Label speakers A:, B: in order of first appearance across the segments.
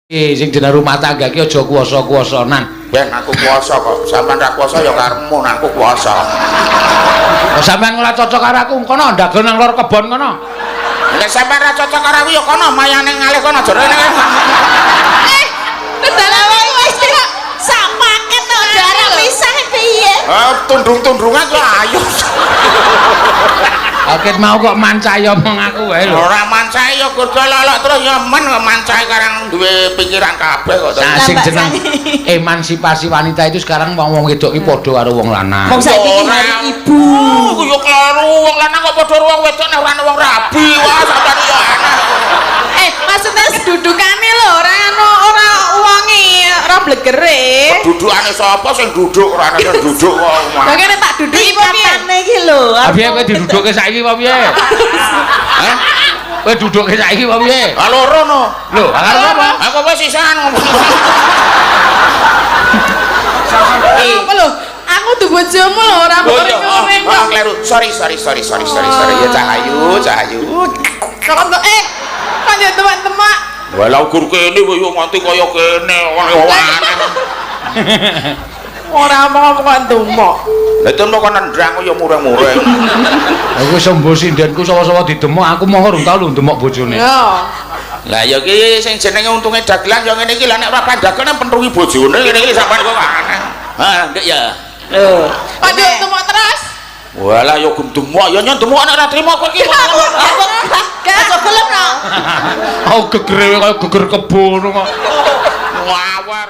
A: Sing jeneng rumah tangga ki aja kuwasa-kuwasanan.
B: Ben aku kuwasa kok. Sampeyan ra kuwasa ya karepmu aku kuwasa.
A: Kok sampean ora cocok karo aku kono ndagel nang lor kebon kono.
B: Nek sampeyan ra cocok karo aku ya kono mayane ngalih kono jero rene.
C: Dalam wis sak paket to ora pisah piye?
B: Tundrung-tundrungan kok ayo.
A: Akhir mau kok mancai omong aku wae lho.
B: Ora mancai ya kudu lolok terus ya men mancai karang duwe pikiran kabeh kok.
A: Nah, sing jeneng emansipasi wanita itu sekarang wong wedok ki padha karo wong lanang.
C: Wong saiki iki hari ibu.
B: Ku yo kleru wong lanang kok padha wong wedok nek ora ana wong rabi. Wah, sampeyan yo enak.
C: Maksudnya dudukane lho ora wonge ora blegere.
B: Dudukane sapa sing duduk ora ana sing duduk kok.
C: Bagene tak duduki katane iki lho.
A: Piye kowe didudukke saiki apa piye? Hah? Kowe dudukke saiki apa piye?
B: Ha loro no.
A: Lho, karo apa?
B: Aku wis sisan ngomong.
C: Apa lho? Aku tuh bojomu lho ora ngoring-ngoring kok.
B: Kleru. Sorry. Ya Cahayu.
C: Kok kanjeng teman-teman.
B: Walau gur kene kowe yo nganti kaya kene aneh.
C: Ora omong kok ndumok.
B: Lah itu kok nendang ya mureng-mureng.
A: Aku sombo sindenku sawa-sawa didemok, aku mau urung tau lho ndemok bojone.
C: Ya.
B: Lah ya ki sing jenenge untunge dagelan ya ngene iki lah nek ora pandagel pentungi bojone ngene iki sampean kok aneh. Ha, nggih ya.
C: Lho. Padha ndemok terus.
B: Walah ya gendemok ya nyendemok nek ora trimo kok iki.
C: Gak gelem no.
A: Aku gegere kaya geger kebon kok.
B: Ngawar.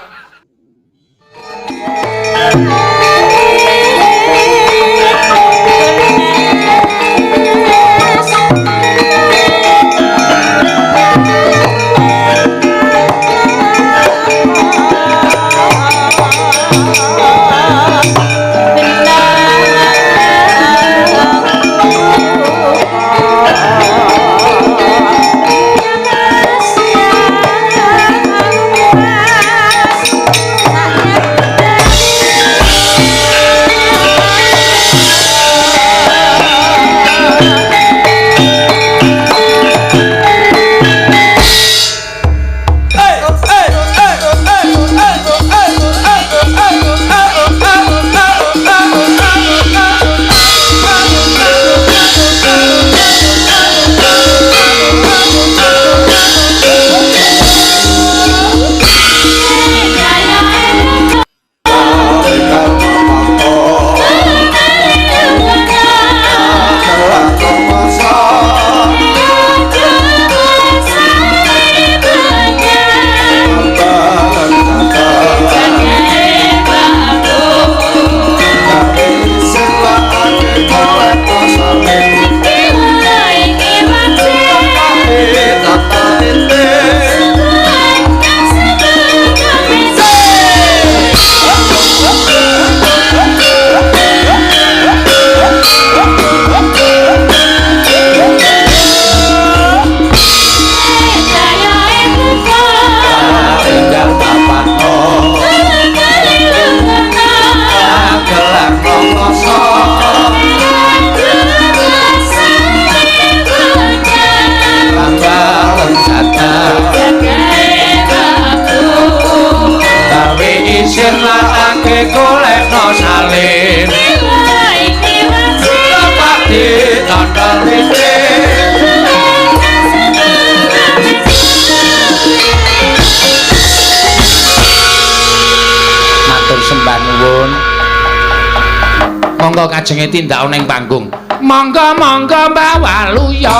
A: Monggo kajenge tindak ning panggung. Monggo Mbak Waluya.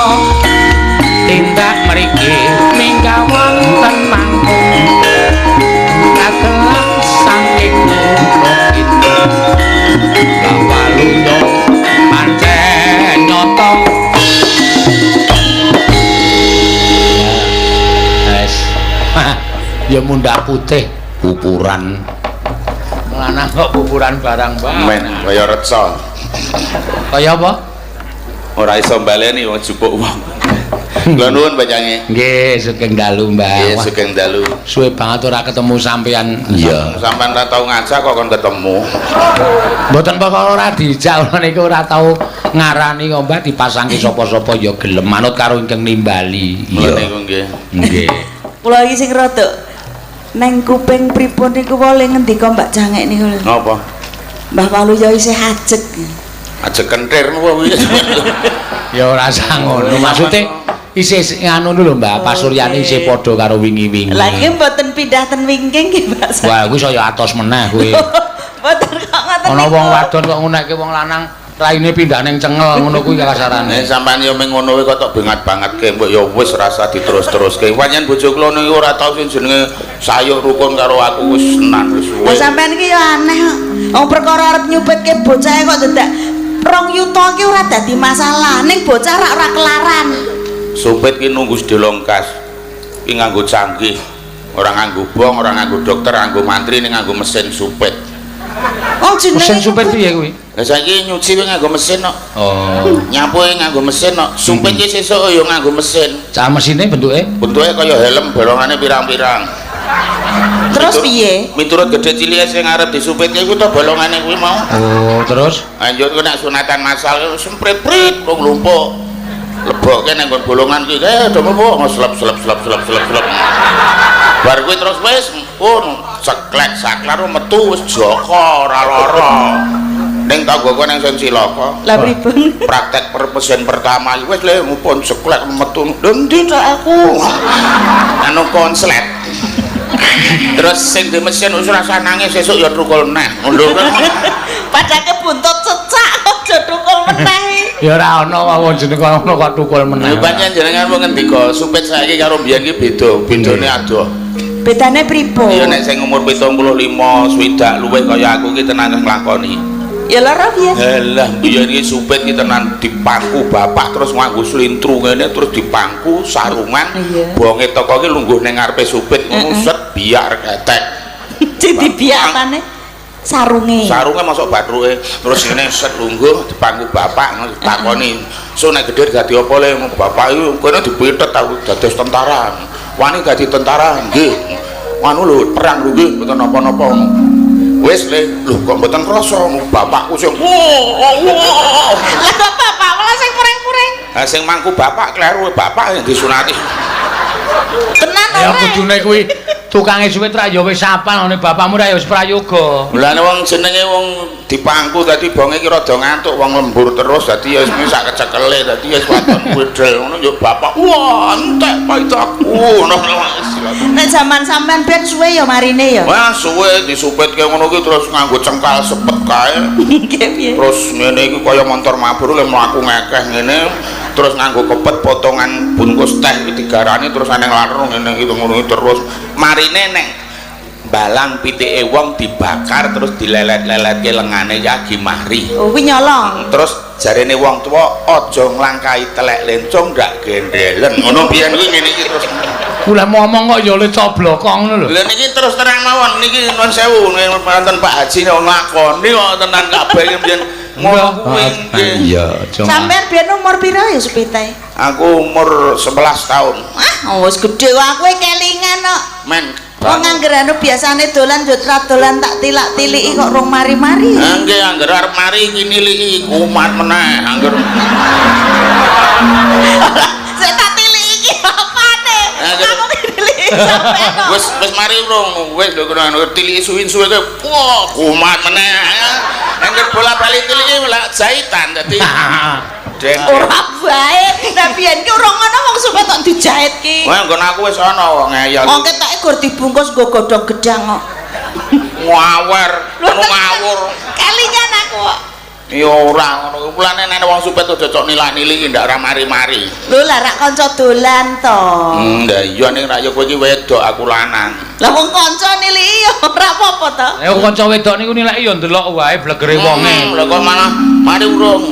A: Tindak mriki mingga wonten panggung. Kagelang saking kita. Mbak Waluya pancen nyoto. Wes. Ya mundak putih pupuran. Lanang kok pupuran barang bae.
B: Men kaya reksa.
A: Kaya apa?
B: Ora iso baleni wong jupuk wong. Kula nuwun panjenengan.
A: Nggih, sugeng dalu, Mbak.
B: Nggih, sugeng dalu.
A: Suwe banget ora ketemu sampean.
B: Iya. Sampean ora tau ngajak kok kon ketemu.
A: Mboten perkara ora dijak niku ora tau ngarani kok Mbak dipasangke sapa-sapa ya gelem manut karo ingkang nimbali.
B: Iya niku nggih.
A: Nggih.
C: Kula iki sing rada
D: Neng kuping pripun niku wole ngendika Mbak Jangek niku lho.
B: Napa?
D: Mbah Waluyo isih ajeg.
B: Aja kentir nopo kuwi.
A: Ya ora usah ngono. Maksude isih nganu lho Mbak, Pasuryani isih padha karo wingi-wingi.
D: Lah iki mboten pindah ten wingking nggih Mbak.
A: Wah, kuwi saya atos meneh kuwi.
D: Mboten kok ngoten.
A: Ana wong wadon kok ngunekke wong lanang raine pindah ning cengel ngono kuwi kasarane.
B: Sampeyan yo meng ngono kok tok banget-bangetke mbok yo wis rasa diterus-teruske. Panjen bojo kula niki ora tau sing jenenge sayuk rukun karo aku wis tenan wis suwe.
D: Lah sampean iki yo aneh kok. Wong perkara arep nyupetke bocah kok dadak 2 yuta ki ora dadi masalah. Ning bocah ora kelaran.
B: Supit ki nunggu Delongkas. Ki nganggo canggih. Ora nganggo bong, ora nganggo dokter, nganggo mantri ning nganggo mesin supit.
D: Oh jenenge
A: Mesin supir piye kuwi?
B: Lah saiki nyuci kuwi nganggo mesin kok.
A: Oh.
B: Nyapu nganggo mesin kok. Supit ki sesuk yo nganggo mesin.
A: Cah mesine bentuke?
B: Bentuke kaya helm bolongane pirang-pirang.
D: terus piye?
B: Miturut gede cilik sing arep disupitke iku to bolongane kuwi mau.
A: Oh, terus
B: Lanjut ku nek sunatan masal semprit-prit wong lumpuk. Lebokke nang nggon bolongan kuwi do mlebu slep. Bar kuwi terus wis pun ceklek saklar metu wis joko ora lara. Ning tanggoku nang sing cilaka.
D: Lah pripun?
B: Praktek mesin pertama wis le pun ceklek metu. Endi tak aku? Anu konslet. Terus sing di mesin wis rasa nangis sesuk ya trukul neh. Ngono kan.
D: Padake buntut cecak aja tukul meneh.
A: ya ora ana wong jeneng ngono kok tukul meneh.
B: Pancen jenengan wong ngendika supit saiki karo biyen ki beda, bedane adoh.
D: Bedane pripun?
B: Ya nek sing umur 75, swidak luwih kaya aku ki tenan nglakoni.
D: Ya lara piye?
B: Halah, biyen iki supit ki tenan dipangku bapak terus nganggo slintru ngene terus dipangku sarungan.
D: Iya.
B: Bonge teko ki lungguh ning ngarepe supit ngono set biar ketek.
D: Jadi biakane sarunge.
B: Sarunge masuk batruke terus ngene set lungguh dipangku bapak ngono ditakoni. So nek gedhe dadi apa le bapak iku kene dipithet aku dados tentara. Wani dadi tentara nggih. Anu lho perang lho nggih mboten napa-napa ngono. Wis le lho kok mboten krasa bapakku sing
D: Lah bapak malah sing puring-puring.
B: ha sing mangku bapak kleru bapak yang disunati.
D: Tenan
A: Ya
D: ora?
A: kudune kuwi tukange suwit ra ya wis apal ngene bapakmu ra ya wis prayoga.
B: Lah wong jenenge wong dipangku dadi bonge ki rada ngantuk wong lembur terus dadi ya wis sak kecekele dadi ya waton wedel ngono yo bapak wah entek pait aku ngono.
D: Nek zaman sampean ben suwe ya marine ya.
B: Wah suwe disupitke ngono ki terus nganggo cengkal sepet kae.
D: Nggih piye?
B: Terus ngene iki kaya montor mabur le mlaku ngekeh ngene terus nganggo kepet potongan bungkus teh iki digarani terus ana larung ngene iki ngono terus marine nek balang pitike wong dibakar terus dilelet-leletke lengane Yagi Mahri.
D: Oh kuwi nyolong.
B: Terus jarene wong tuwa aja nglangkai telek lencong ndak gendelen. Ngono biyen kuwi ngene iki terus.
A: Kula ngomong kok ya le coblokong ngono lho.
B: Lha niki terus terang mawon niki nuwun sewu wonten Pak Haji nek nglakoni kok tenan kabeh biyen ngomong kuwi.
A: Iya,
D: Sampean biyen umur pira ya supite?
B: Aku umur 11 tahun.
D: Ah, wis gedhe kok aku kelingan kok.
B: Men.
D: Wong angger anu biasane dolan yo dolan tak tilak-tiliki kok rong mari-mari.
B: Nggih angger arep mari iki niliki kumat meneh angger.
D: Sik tak tiliki iki apane? Aku tiliki sampean kok.
B: Wis mari urung wis lho kono tiliki suwin-suwe kok wah kumat meneh. Angger bola-bali tiliki lak jahitan dadi.
D: Ora bae. Lah biyen ki ora ngono wong supaya tok dijahit ki.
B: Wah nggon aku wis ana kok ngeyel.
D: Wong ketoke gur dibungkus nggo godhong gedang kok.
B: Ngawer, ngawur.
D: Kelingan aku kok.
B: Ya ora ngono. Mulane nek wong supet aja cocok nilak-niliki ndak ora mari-mari.
D: Lho lah rak kanca dolan to.
B: Lah iya ning rak ya kowe iki wedok aku lanang.
D: Lah wong kanca niliki ya ora apa-apa to.
A: Ya kanca wedok niku nilai ya ndelok wae blegere wonge.
B: Lah kok malah mari urung.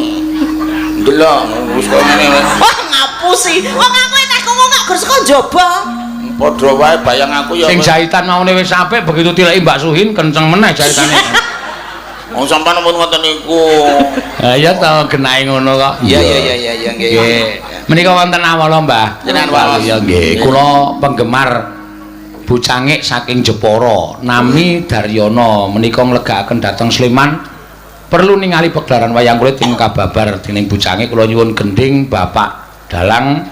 B: Delok wis kok ngene wis.
D: Wah ngapusi. Wong aku enak ngomong gak gur saka njaba.
B: Padha wae bayang aku ya.
A: Sing jahitan maune wis apik begitu tileki Mbak Suhin kenceng meneh jahitane.
B: Wong sampean pun ngoten niku.
A: Ha iya to genahe ngono kok.
B: Iya nggih.
A: Nggih. Menika wonten awala, Mbah.
B: Jenengan waos.
A: Ya nggih. Kula penggemar Bucangik saking Jepara, nami Daryono menika nglegakaken dhateng Sleman. Perlu ningali pegelaran wayang kulit ing kababar dening Bucangik kula nyuwun gending Bapak Dalang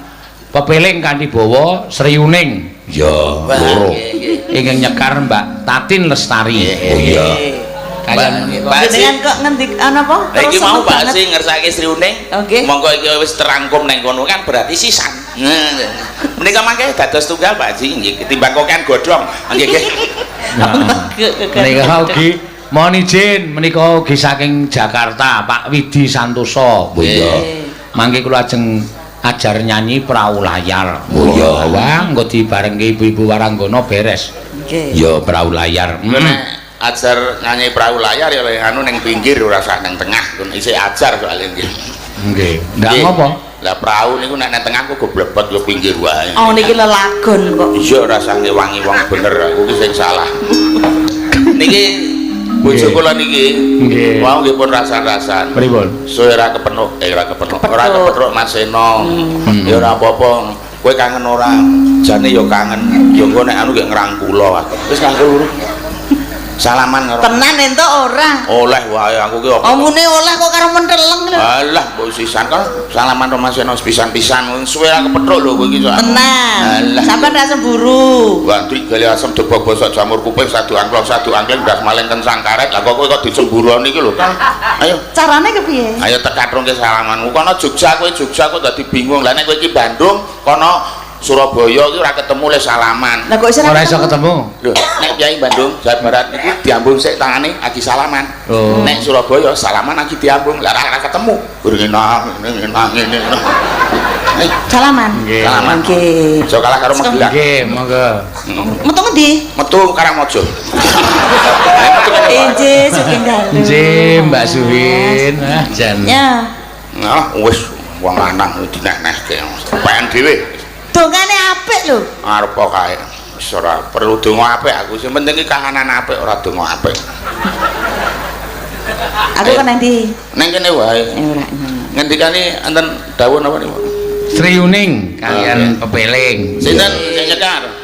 A: pepeling kanthi bawa Sri Uning Ya, loro. Ingkang nyekar Mbak Tatin Lestari. Oh iya. Kalian
D: Jenengan kok ngendik ana apa?
B: Lah iki mau Pak sing ngersake Sri Uning. Monggo iki wis terangkum nang kono kan berarti sisan. Menika mangke dados tunggal Pak Haji nggih ketimbang kokean godhong. Nggih nggih.
A: Menika ugi mohon izin menika ugi saking Jakarta Pak Widi Santoso. Oh iya. Mangke kula ajeng ajar nyanyi perahu layar. Oh iya, wah engko dibarengke ibu-ibu Waranggana beres. Nggih. Ya perahu layar.
B: Ajar nyanyi perahu layar ya anu ning pinggir ora usah ning tengah isih ajar soalnya nggih.
A: Nggih. Ndak ngopo?
B: Lah perahu niku nek nang tengah kok goblebot yo pinggir wae.
D: Oh niki lelagon kok.
B: Iya ora usah ngewangi wong bener aku ki sing salah. Niki bojo kula niki wau nggih pun rasan-rasan.
A: Pripun?
B: Suwe ora kepenuk, ora kepenuk. Ora kepethuk Mas Seno. Ya ora apa-apa. Kowe kangen ora? Jane yo kangen. Yo engko nek anu nggih ngrangkula wae. Wis kanggo salaman karo
D: tenan entuk ora
B: oleh wae aku ki apa
D: omune oleh kok karo menteleng lho
B: alah mbok sisan kan salaman karo Mas Eno pisan-pisan suwe ra kepethuk lho kowe iki
D: tenan sampean ra semburu
B: wantri gale asem debok bosok jamur kuping sadu angklong ndas maleng kencang karet lah kok kok dicemburu niki lho ayo
D: carane kepiye
B: ayo tekatrungke salamanmu kono Jogja kowe dadi bingung lah nek kowe iki Bandung kono Surabaya iki ora ketemu le salaman.
D: Lah kok
A: ora iso ketemu.
B: Lho, nek Kyai Bandung, Jawa Barat niku diambung sik tangane agi salaman.
A: Oh.
B: Nek Surabaya salaman agi diambung, lah ora ketemu. Ngene ngene.
D: Salaman.
B: Salaman.
D: Nggih.
B: Aja kalah karo Magelang.
A: Nggih, monggo.
D: Metu ngendi?
B: Metu Karangmojo.
D: Injih saking dalu.
A: Injih Mbak Suwin. Ah, jan.
D: Ya.
B: Nah, wis wong lanang dinek-nekke. Pengen dhewe.
D: Dongane apik lho.
B: Arep kae. Wis ora perlu donga apik aku, sing penting iki kahanan apik ora donga apik.
D: Aku kan nanti
B: neng kene wae.
D: Ora.
B: Ngendikane enten dawuh napa niku?
A: Sri Uning kalian pepeling.
B: Sinten sing nyekar?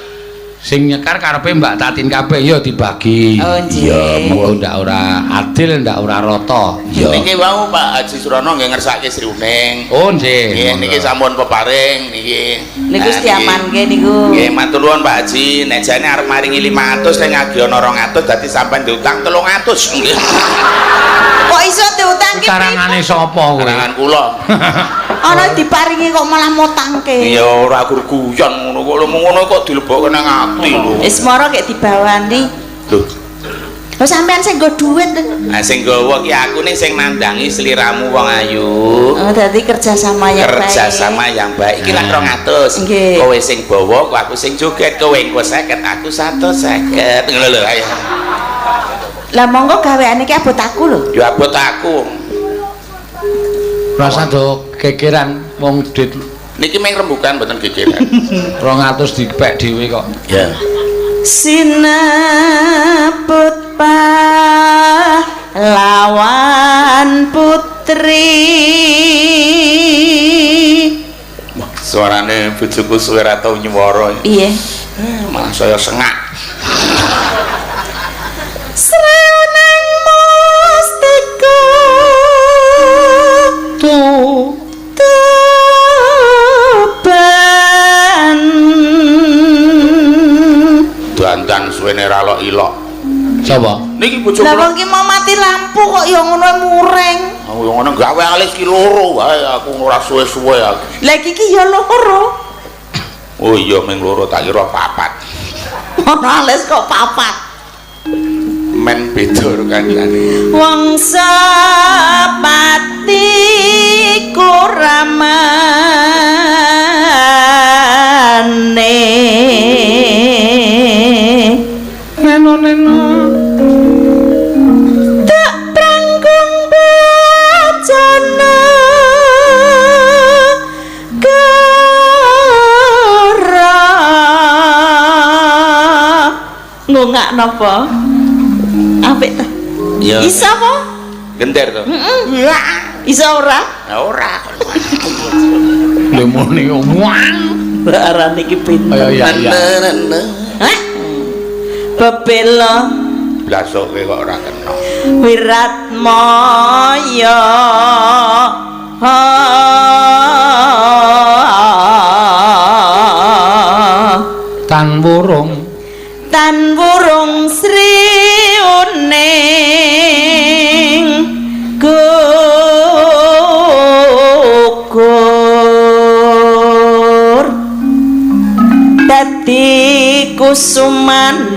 A: Sing nyekar karepe Mbak Tatin kabeh ya dibagi.
D: Oh nggih.
A: Ya monggo ndak ora adil ndak ora rata. Ya.
B: Niki wau Pak Haji Surono nggih ngersake Sri Uning.
A: Oh nggih.
B: Nggih niki sampun peparing niki.
D: Niku diamanke niku.
B: Nggih matur nuwun Pak Haji, nek jane arep maringi 500 ning ngagi ana 200 dadi sampean diutang 300. Nggih.
D: Kok iso diutang ki?
A: Karangane sapa kowe?
B: Karangan kula.
D: Ana diparingi kok malah mutangke.
B: Ya ora guyon ngono kok ngono kok dilebokke nang ati lho.
D: Wis mara kek dibawani.
B: Lho.
D: Lho sampean sing nggo dhuwit.
B: Nah sing gawa ki aku ning sing nandangi sliramu wong ayu.
D: Oh dadi kerjasama yang baik.
B: Kerjasama yang baik. Iki lak 200.
D: Nggih.
B: Kowe sing bawa, aku sing joget, kowe engko 50, aku 150. Ngono lho ayo.
D: Lah monggo gaweane ki abot aku lho.
B: Ya abot aku.
A: Rasa do gegeran wong duit
B: Niki meng rembukan mboten gegeran.
A: 200 dipek dhewe kok.
B: Ya.
D: Sinebut pahlawan putri.
B: Suarane bojoku suwe ra tau nyuwara.
D: Iya.
B: Malah saya sengak.
D: Sreuneng mustika tuban
B: Dandan suwene ra ilok.
A: Sapa?
B: Niki bojoku.
D: lah wong ki mau mati lampu kok ya ngono mureng.
B: Aku ngono gawe alis ki loro wae aku ora suwe-suwe aku.
D: Lah iki ki ya loro.
B: Oh iya ming loro tak kira 4.
D: Ono alis kok 4.
B: Men beda kancane.
D: Wong sepati kuramane
A: Neno.
D: tak prangkung bacana gara ngongak napa apik ta
B: Ya.
D: iso apa
B: Gender to.
D: iso ora
B: Ya ora.
A: Lho muni wang.
D: barane iki pinter
A: Ayo ya.
D: hah bebela
B: Blasoke kok ora kena.
D: Wirat Maya
A: tan wurung
D: Sri uning gugur dadi kusumaning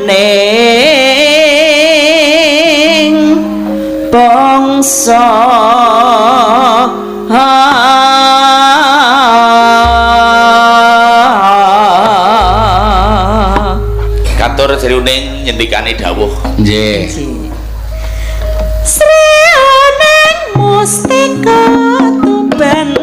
D: bangsa
B: katur Sri Uning nyendikane dawuh
A: nggih
D: Sri uning mustika tuban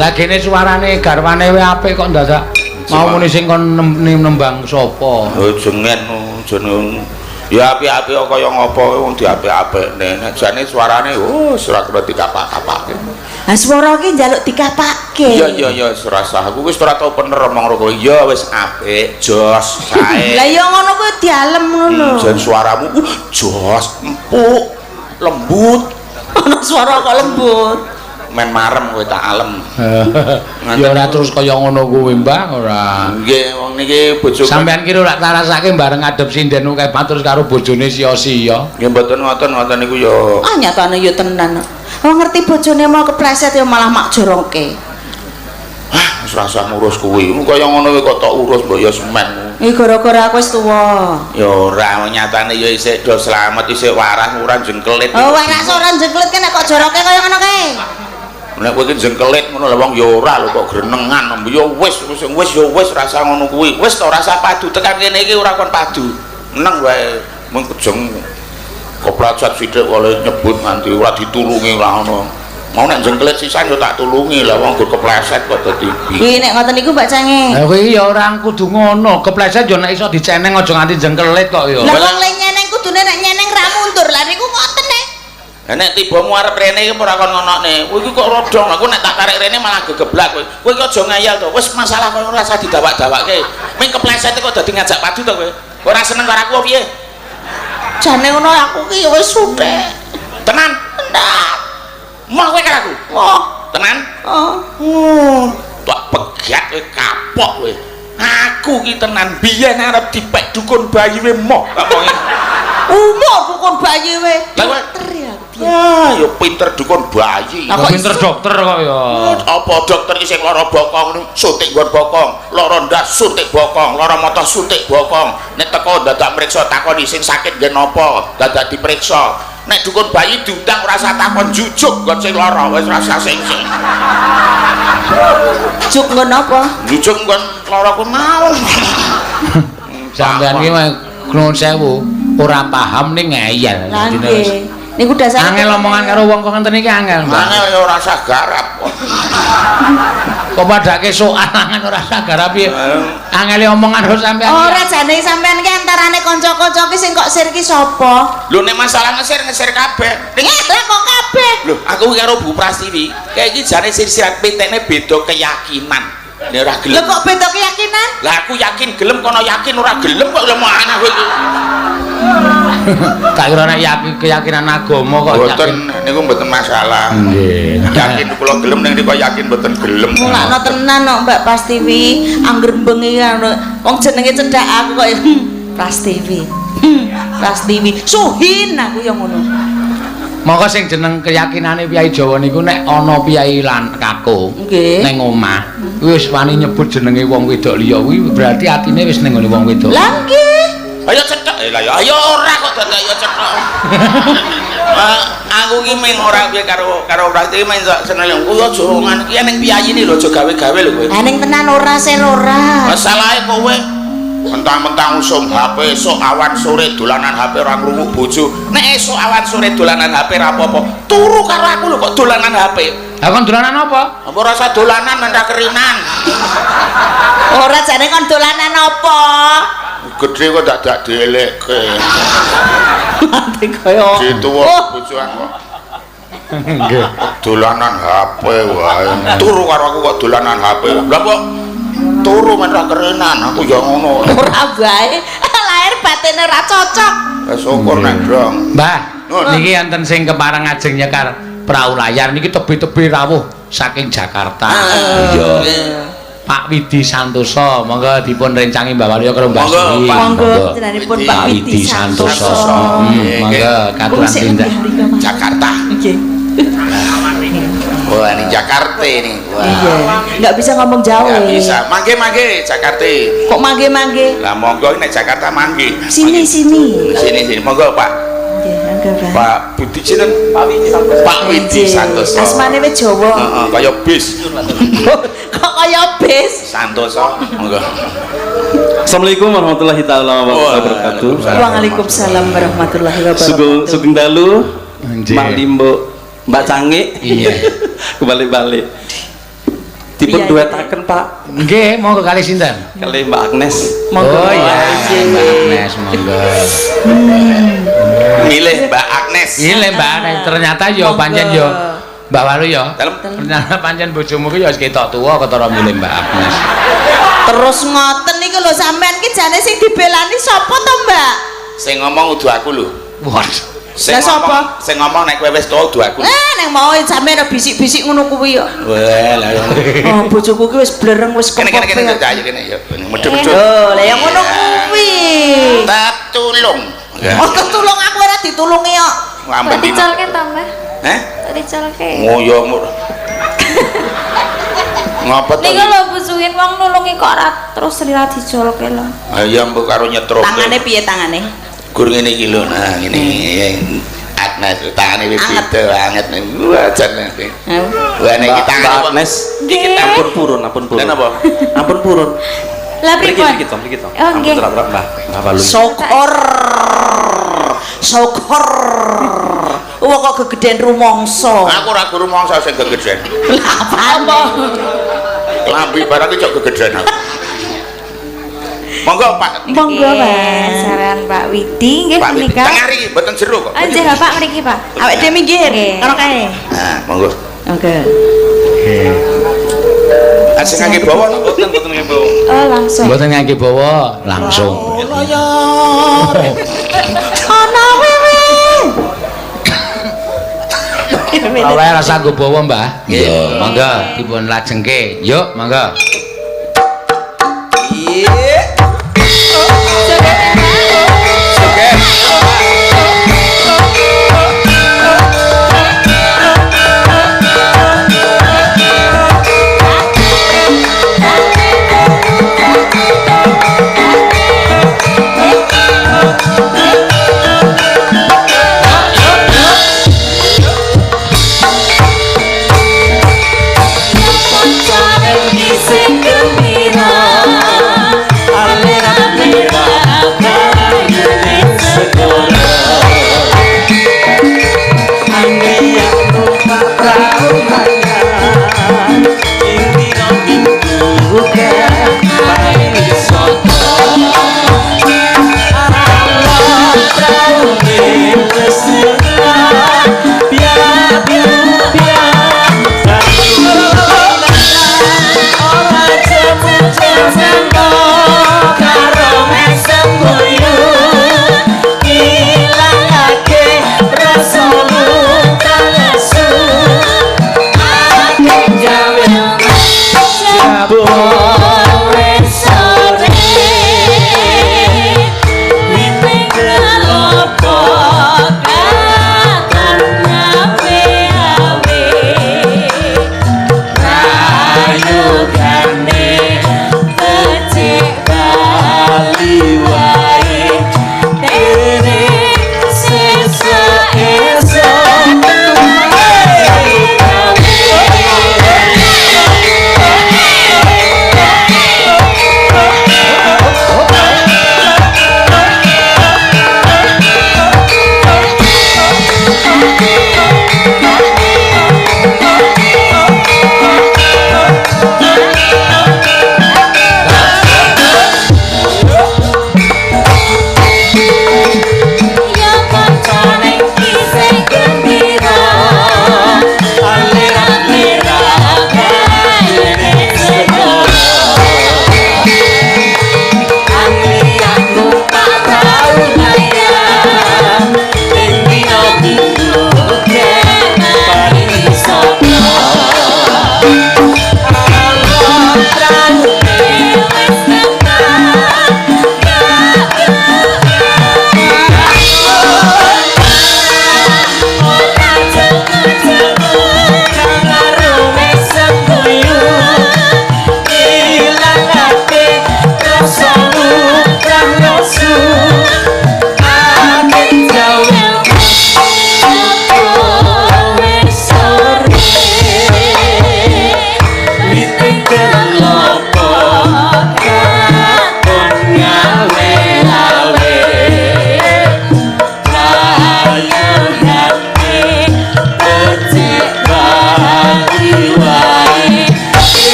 A: Lah kene suarane garwane wae apik kok dadak mau muni sing kon nembang sapa?
B: Oh jengen jeneng. Ya apik-apik kaya ngopo wong diapik-apikne. Nek jane suarane ora kena dikapak-kapake.
D: Lah swara ki njaluk dikapake.
B: Iya serasa aku wis ora tau bener omong karo iya wis apik, jos, sae.
D: Lah ya ngono kuwi dialem ngono.
B: Jan suaramu jos, empuk, lembut.
D: Ana swara kok lembut.
B: Men marem kowe tak alem.
A: Ya ora terus kaya ngono kuwi, Mbah, ora.
B: Nggih, wong niki bojo
A: Sampeyan kira lak tarasake bareng ngadep sinden ukeh terus karo bojone sia-sia.
B: nggih mboten ngoten niku ya.
D: Ah nyatane ya tenan. Wong ngerti bojone mau kepleset ya malah mak jorongke.
B: Ah, wis rasa ngurus kuwi. Kaya ngono kok tok urus mbok ya semen.
D: Iki gara-gara aku wis tuwa.
B: Ya ora nyatane ya isih do slamet isih waras ora jengkelit.
D: Oh, waras ora jengklit kan kok jorongke kaya ngono kae.
B: Nek kowe iki jengkelit ngono lho wong ya ora lho kok grenengan ya wis rasa ngono kuwi. Wis to rasa padu tekan kene iki ora kon padu. Meneng wae mung kejeng keplacat sithik oleh nyebut nganti ora ditulungi ora ngono. Mau nek jengkelit sisan yo tak tulungi lah wong gur kepleset kok dadi bi.
D: Kuwi nek ngoten niku Mbak Cange.
A: Lah kowe ya ora kudu ngono, kepleset yo nek iso diceneng aja nganti jengkelit kok ya.
D: Lah wong le nyeneng kudune nek nyeneng ra mundur. Lah niku ngoten nek.
B: Lah nek tibamu arep rene iki ora kon ngonokne. Kowe iki kok rodong. Aku nek tak tarik rene malah gegeblak kowe. Kowe iki aja ngayal to. Wis masalah kowe ora usah didawak-dawakke. Ming kepleset kok dadi ngajak padu to kowe. Ora seneng karo aku piye?
D: Jane ngono aku ki ya wis suthek.
B: Tenan?
D: Tenan.
B: Mau kowe karo aku?
D: Oh,
B: Tenan? Tak pegat kowe kapok kowe. Aku ki tenan biyen arep dipek dukun bayi we moh.
D: umur dukun bayi we.
B: Lah kowe
D: Pinter ya.
B: ya pinter dukun bayi.
A: Kok pinter dokter kok ya.
B: Apa dokter iki sing lara bokong suntik nggon bokong, lara ndas suntik bokong, lara mata suntik bokong. Nek teko dadak mriksa takoni sing sakit ngen napa, dadak diperiksa. Nek dukun bayi diundang ora usah takon jujuk nggon sing lara, wis rasa sing.
D: Juk nggon apa?
B: Jujuk nggon lara ku mau.
A: Sampeyan iki nuwun sewu, ora paham ning ngeyel.
D: Lah nggih. Niku dasare
A: angel omongan karo wong kok ngenten iki angel, Mbak.
B: Angel ya ora usah garap.
A: Kok padake soal angan ora usah garap piye? Angele omongan karo sampeyan.
D: ora jane sampean ki antarane kanca-kanca ki sing kok sir ki sapa?
B: Lho nek masalah ngesir kabeh.
D: Lah kok kabeh?
B: Lho, aku karo Bu Prastiwi, kayak iki jane silsilah pitekne beda keyakinan. Nek ora gelem.
D: Lah kok beda keyakinan?
B: Lah aku yakin gelem kono yakin ora gelem kok lemu anak kowe iki.
A: Tak kira nek yakin keyakinan agama kok yakin.
B: Mboten niku mboten masalah.
A: Nggih.
B: Yakin kula gelem ning niku yakin mboten gelem.
D: Mulakno tenan kok Mbak Prastiwi, angger bengi wong jenenge cedhak aku kok Prastiwi. Prastiwi. Suhin aku ya ngono.
A: Monggo sing jeneng keyakinane piyai Jawa niku nek ana piyai lan kakung
D: Nggih.
A: ning omah wis wani nyebut jenenge wong wedok liya kuwi berarti atine wis ning ngene wong wedok.
D: Lah nggih.
B: Ayo cethek. Lah ya ayo ora kok dadak ayo cethek. Aku ki men ora piye karo praktik men seneng kuwi aja ngono iki ning piyai ini lho aja gawe-gawe lho kowe.
D: Lah ning tenan ora sel ora.
B: Masalahe kowe mentang-mentang usum HP esuk awan sore dolanan HP ora ngrungok bojo. Nek esuk awan sore dolanan HP ra apa-apa. Turu karo aku lho kok dolanan HP.
A: Lah kon dolanan apa?
B: Apa rasa dolanan mendak kerinan.
D: Ora jane kon dolanan apa?
B: Gedhe kok dadak dielekke.
D: Ati kaya
B: Dituwa bojoan kok.
A: Nggih.
B: Dolanan HP wae. Turu karo aku kok dolanan HP. Lah kok turu men ra kerenan aku ya ngono.
D: ora bae. Lahir batine ora cocok.
B: Syukur nek drong.
A: Mbah, niki enten sing kepareng ajeng nyekar prau layar niki tebe-tebe rawuh saking Jakarta. Iya. Pak Widi Santoso, monggo dipun rencangi Mbak Waluyo karo Mbah Suwi.
D: Monggo jenenganipun Pak Widi Santoso.
A: Monggo katuran tindak
B: Jakarta.
D: Nggih.
B: Wah, ini Jakarta ini. Wah.
D: Iya. Enggak bisa ngomong Jawa.
B: Nggak bisa. Mangge Jakarta.
D: Kok mangge-mangge?
B: Lah monggo nek Jakarta mangge.
D: Sini.
B: Sini monggo Pak.
D: Nggih, mangga Pak.
B: Pak Budi sinten? Pak Widi Santoso. Pak Widi Santoso.
D: Asmane wis Jawa.
B: Heeh, kaya bis.
D: Kok kaya bis?
B: Santoso. Monggo.
E: Assalamualaikum warahmatullahi taala wabarakatuh.
D: Waalaikumsalam warahmatullahi wabarakatuh.
E: Sugeng dalu,
A: Nggih.
E: Mak Limbo, Mbak Cange.
A: Iya.
E: Kebalik-balik. dipun
D: Iya,
E: duetaken Pak
A: Nggih, monggo kalih sinten?
E: kali Mbak Agnes.
A: Oh iya, Mbak Agnes, monggo.
B: milih Mbak Agnes
A: Ini Mbak Agnes, ternyata yo
D: Monggo.
A: pancen yo Mbak Walu yo.
B: Dalem.
A: Ternyata pancen bojomu ki yo ketok tuwa ketara milih Mbak Agnes.
D: Terus ngoten niku lho sampean ki jane sing dibelani sapa to, Mbak?
B: sing ngomong udu aku lho
A: Waduh.
B: sing
D: Lah, sapa?
B: ngomong nek kowe wis tuwa udu aku
D: Nek mau sampean bisik-bisik ngono kuwi yo.
B: wah lah
D: Oh, bojoku ki wis blereng wis
B: kene
D: kepok.
B: kene ayo kene ya medhep-medhep
D: Oh, lah yang ngono kuwi.
B: tatulung
D: Oh, ketulung aku ora ditulungi kok.
B: ngambek
F: Tak dicolke ta, Mbah?
B: Heh?
F: Tak dicolke.
B: ngoyo mur ngapa to
F: Niku lho busuhin wong nulungi kok ora terus rila dicolke lho.
B: ayo mbok karo nyetrum
D: Tangane piye tangane?
B: gur ngene iki lho nah ngene Agnes tangane wis
D: Anget.
B: beda anget nih wajan nih wah nek
E: Mbak
B: kita
E: Mbak Agnes.
F: Nggih.
E: Ampun purun, ampun purun.
B: Lan apa?
E: Ampun purun.
F: Lah
E: Mriki
F: pripun?
E: mriki to, mriki to.
F: Oh, nggih.
E: Ampun terang Mbah. Mbah Walu.
D: Syukur. Syukur. Wong kok gegeden rumangsa.
B: aku ora guru mangsa sing gegeden
D: Lah apa?
B: lambi barang iki cok gegeden aku monggo Pak
D: Monggo, Mas.
F: Saran Pak Widi nggih
B: Pak Widi
F: menika.
B: tengah iki mboten jero kok
F: Anjir Bapak mriki, Pak.
D: Awake dhewe minggir.
F: Nggih.
D: Karo kae.
B: nah monggo
D: Oke.
B: asing ngangge bawa mboten ngangge bawa
F: Oh, langsung.
A: Mboten ngangge bawa langsung.
D: Ana wewe.
A: Awake rasa nggo bawa, Mbah. Nggih, monggo dipun lajengke. Yuk, monggo.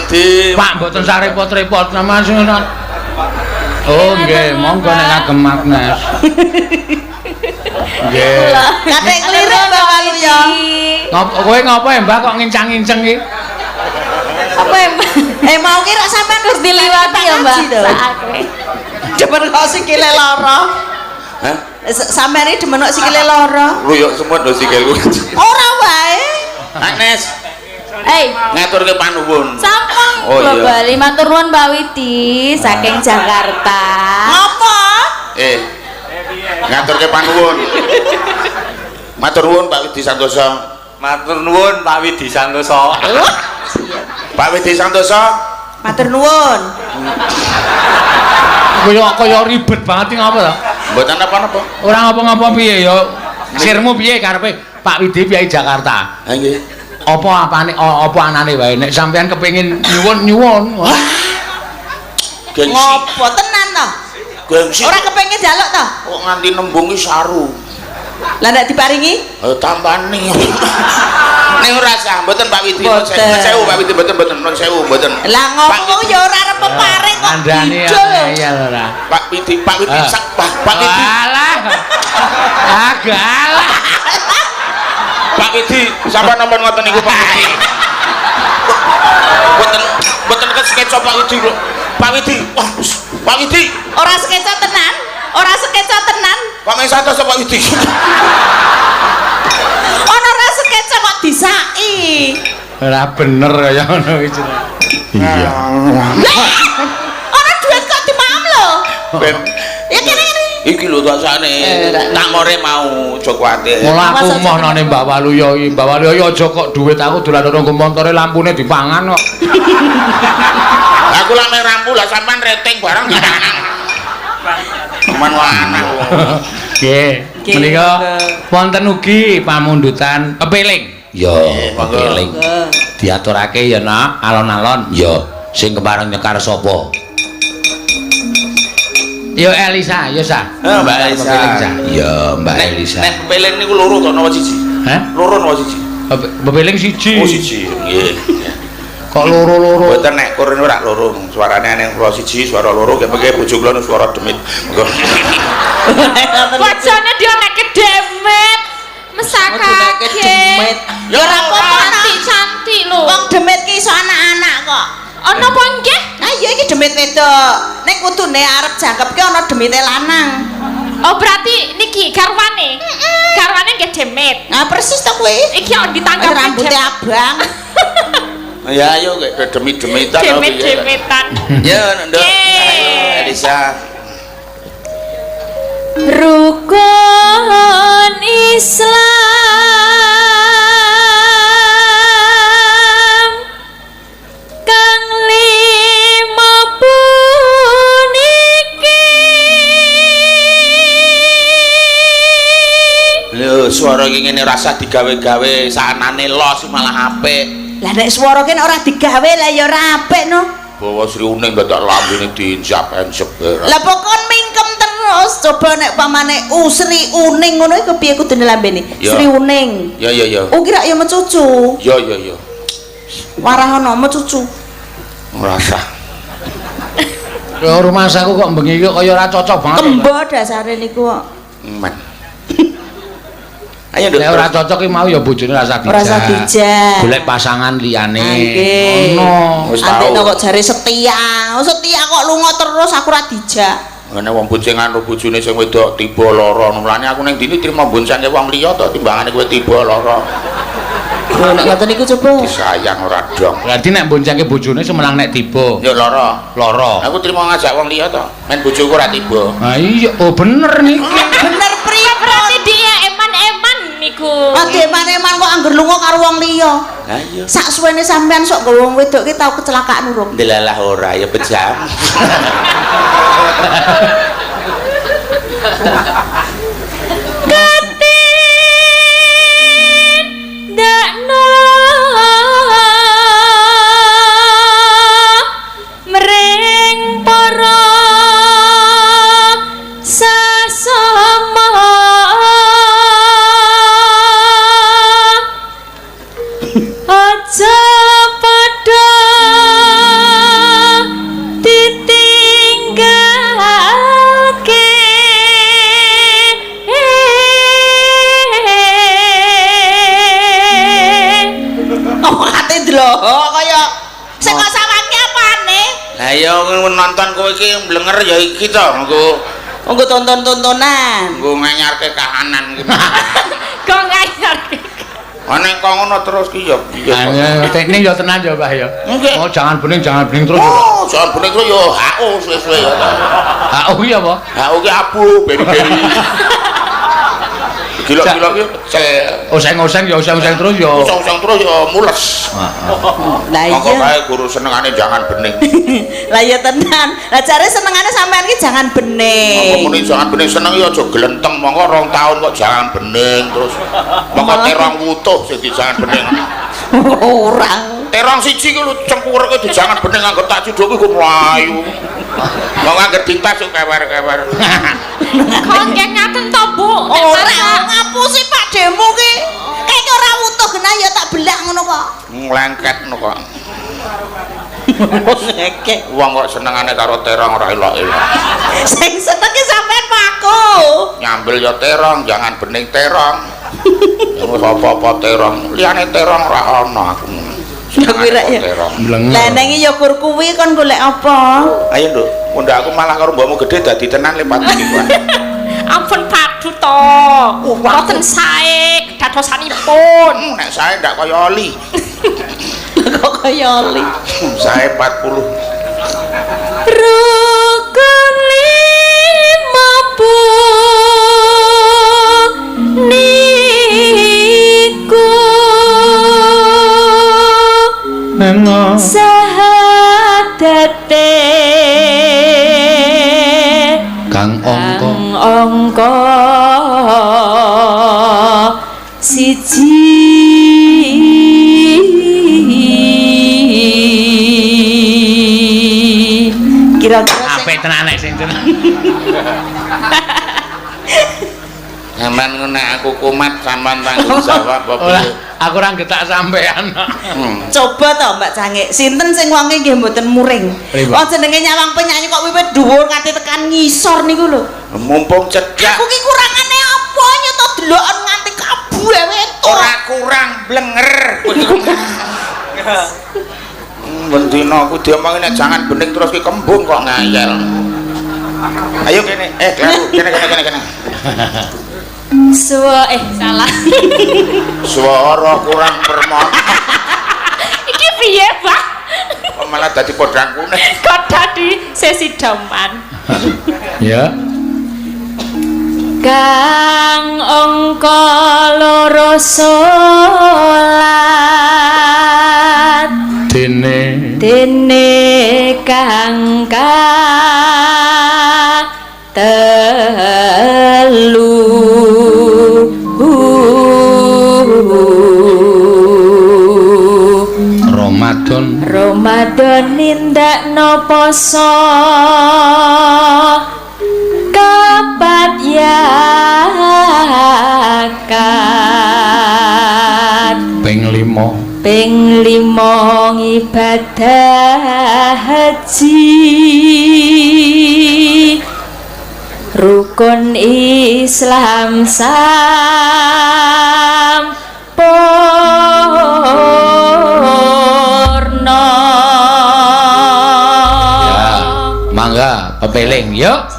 B: Widi.
A: Pak mboten sarepot-repot nama sinten. Oh nggih, monggo nek kagem Agnes. Nggih.
D: Kate keliru Mbak Walu ya.
A: Kowe ngopo ya Mbak kok ngincang-nginceng iki?
F: Apa emang
D: Mau ki rak sampean
F: terus diliwati ya Mbak? Sakake.
D: Demen kok sikile lara.
B: Hah?
D: Sampeyan iki demen kok sikile lara.
B: Ruyuk semut lho sikilku.
D: Ora wae.
B: Agnes,
F: Hei,
B: ngaturke panuwun.
F: sampun
B: Oh,
F: kula
B: iya.
F: bali matur nuwun Mbak Widi saking Jakarta.
D: Apa?
B: Ngaturke panuwun. Matur nuwun Pak Widi Santoso.
E: Matur nuwun Pak Widi Santoso.
B: Pak Widi Santoso.
D: Matur nuwun.
A: Kaya ribet banget iki ngapa to?
B: Mboten apa-apa.
A: Ora ngapa-ngapa piye ya. Sirmu piye karepe Pak Widi piye Jakarta?
B: Ha nggih.
A: Apa anane wae nek sampean kepengin nyuwun.
B: Gengsi.
D: Ngopo tenan to?
B: Gengsi.
D: Ora kepengin jaluk to?
B: Kok nganti nembungi saru.
D: Lah ndak diparingi?
B: Tambani. Ning ora sah, mboten Pak Widi. Nun sewu Pak Widi mboten nun sewu mboten.
D: Lah ngopo ya ora arep peparing kok.
A: Kandhane
D: Idul.
A: ya ora.
B: Pak Widi sak Pak Widi.
A: Alah. Agalah.
B: Pak Widi, sampean napa ngoten niku Pak Widi? Mboten kesekeca Pak Widi lho. Pak Widi, wah, Pak Widi.
D: Ora sekeca tenan. Ora sekeca tenan.
B: Kok men santos Pak Widi?
D: Ono ora sekeca kok disaki.
A: Ora bener ya ngono iki. Iya.
D: Ono duit kok dimam lho.
B: Ben
D: Ya kene
B: iki lho rasane. Tak more mau aja kuwatir.
A: Mula aku mohnane Mbak Waluya iki. Mbak Waluya aja kok dhuwit aku dolan nang montore lampune dipangan kok.
B: Aku lak mek rampu lah sampean rating barang ditangan. Cuman wana.
A: Nggih. Menika wonten ugi pamundutan kepiling. Ya, kepiling. Diaturake ya Nak, alon-alon. Ya, sing kepareng nyekar sapa? Yo Elisa, yo Sa.
B: Mbak Elisa.
A: Ya, Mbak Elisa.
B: Nek pepeling niku loro to napa siji?
A: Hah?
B: Loro napa siji?
A: Bebeling siji.
B: Oh siji. Nggih.
A: Kok loro-loro?
B: Mboten nek kurene ora loro. Suarane ning kula siji, suara loro kepeke bojo kula suara demit.
F: Wajane dia nek demet. Mesakake.
D: Ya ora apa-apa.
F: Cantik lho.
D: Wong demit ki iso anak-anak kok.
F: Ana apa nggih?
D: Nah iya iki demit wedok. Nek kudune arep jangkepke ana demite lanang.
F: Oh berarti niki garwane. Garwane nggih demet.
D: Nah persis to kuwi.
F: Iki kok ditangkap
D: Rambutnya abang.
B: Ya ayo kayak demit-demitan.
F: demet-demetan.
B: Ya nduk. Elisa.
F: Rukun Islam kang lima puniki.
B: Lho suara iki ngene rasa digawe-gawe saanane los malah apik.
D: Lah nek swara kene ora digawe lah ya ora apik no.
B: Bawa Sri Uning dadak lambene diinjak-enjek.
D: Lah pokon mingkem terus. Coba nek pamane Sri Uning ngono iku piye kudune lambene?
B: Ya.
D: Sri Uning.
B: Ya.
D: Oh kira ya mecucu.
B: Ya.
D: Warah ana mecucu.
B: Ngrasa.
A: Ya rumah saku kok bengi iki kaya ora cocok banget.
D: Kembo dasare niku kok.
B: Men. Ayo nduk.
A: Nek ora cocok iki mau ya bojone rasa dijak.
D: Ora usah dijak.
A: Golek pasangan liyane.
D: Nggih.
A: Ono.
B: Wis
D: Antekno
B: tau.
D: kok jare setia. Oh setia kok lunga terus aku ora dijak.
B: Ngene wong boncengan karo bojone sing wedok tiba lara. Mulane aku ning dini trimo boncenge wong liya to timbangane kowe tiba lara.
D: Lho nek ngoten niku coba.
B: Disayang ora dong.
A: Berarti nek boncengke bojone semenang nek tiba.
B: Ya lara.
A: Lara.
B: Aku trimo ngajak wong liya to. Men bojoku ora tiba.
A: Nah iya, oh bener niki.
D: Bener pripun?
F: Berarti dia eman-eman niku.
D: Ade eman-eman kok angger lunga karo wong liya.
B: Lah iya.
D: Sak suwene sampean sok gawe wong wedok ki tau kecelakaan urung.
B: Delalah ora ya bejam.
F: Dakno mring para sasama aja padha
B: ya nonton kowe iki mblenger ya iki to
D: nggo tonton-tontonan
B: nggo nganyarke kahanan iki
F: Kok ngayar.
B: ana kok ngono terus ki ya
A: teknik ya tenan ya Mbah ya.
B: Nggih.
A: Oh jangan bening terus.
B: oh jangan bening terus yo HO suwe-suwe ya
A: Ah oh iya apa?
B: HO ki abu beri-beri gila-gila ki
A: Oseng-oseng ya oseng-oseng terus ya.
B: usang-usang terus ya mules
D: lah
B: monggo
D: iya
B: kae guru senengane jangan bening
D: lah ya tenan lah jare senengane sampean ki jangan bening
B: monggo muni jangan bening seneng ya aja glenteng monggo 2 tahun kok jangan bening terus monggo terong wutuh sing di jangan bening
D: orang
B: terong siji ki lu cengkurke di jangan bening anggo tak judoki ku mlayu monggo angger ditas kok kewer-kewer
F: Kok nggih ngaten to, Bu?
D: ora ngapusi Pak demo ki kayaknya ora utuh genah ya tak belak ngono kok
B: nglengket no kok
D: ngekek
B: wong kok senengane karo terong ora elok-elok
D: sing seneng ki sampean Pak aku
B: nyambil ya terong jangan bening terong wis apa-apa terong liyane terong ora ana aku
D: kira ya
B: terong
D: lah nang ya kur kuwi kon golek apa
B: ayo nduk mundak aku malah karo mbokmu gede dadi tenan lipat iki kuwi
F: Ampun padu to. Mboten sae dadosanipun.
B: nek sae ndak kaya oli
D: kok kaya oli
B: sae 40
F: Rukun lima niku sahadate
A: Kang
F: angka siji
D: kira-kira
A: apik tenan nek sing tenan.
B: Aman nek aku kumat sampean tanggung jawab apa
A: Ora,
B: piye?
A: aku ora getak sampean.
D: coba to Mbak Cangik sinten sing wonge nggih mboten muring
A: Pripun?
D: wong jenenge nyawang penyanyi kok wiwit dhuwur nganti tekan ngisor niku lho
B: Mumpung cedhak
D: aku ki kurangane apa nyeto deloken nganti kabeh wetu
B: ora kurang blenger. Bendina aku diomongi nek jangan bening terus ki kembung kok ngayal. Ayo kene, kene.
F: salah.
B: Suara kurang permon.
F: Iki piye, Pak?
B: Kok malah dadi podang kuning.
F: Kok dadi sesi daman.
A: Ya.
F: Kang angka loro salat dene kang telu Ramadan nindakno poso kapat yakat ping 5 ibadah haji rukun Islam sampurna
A: Ya, mangga pepeling yuk.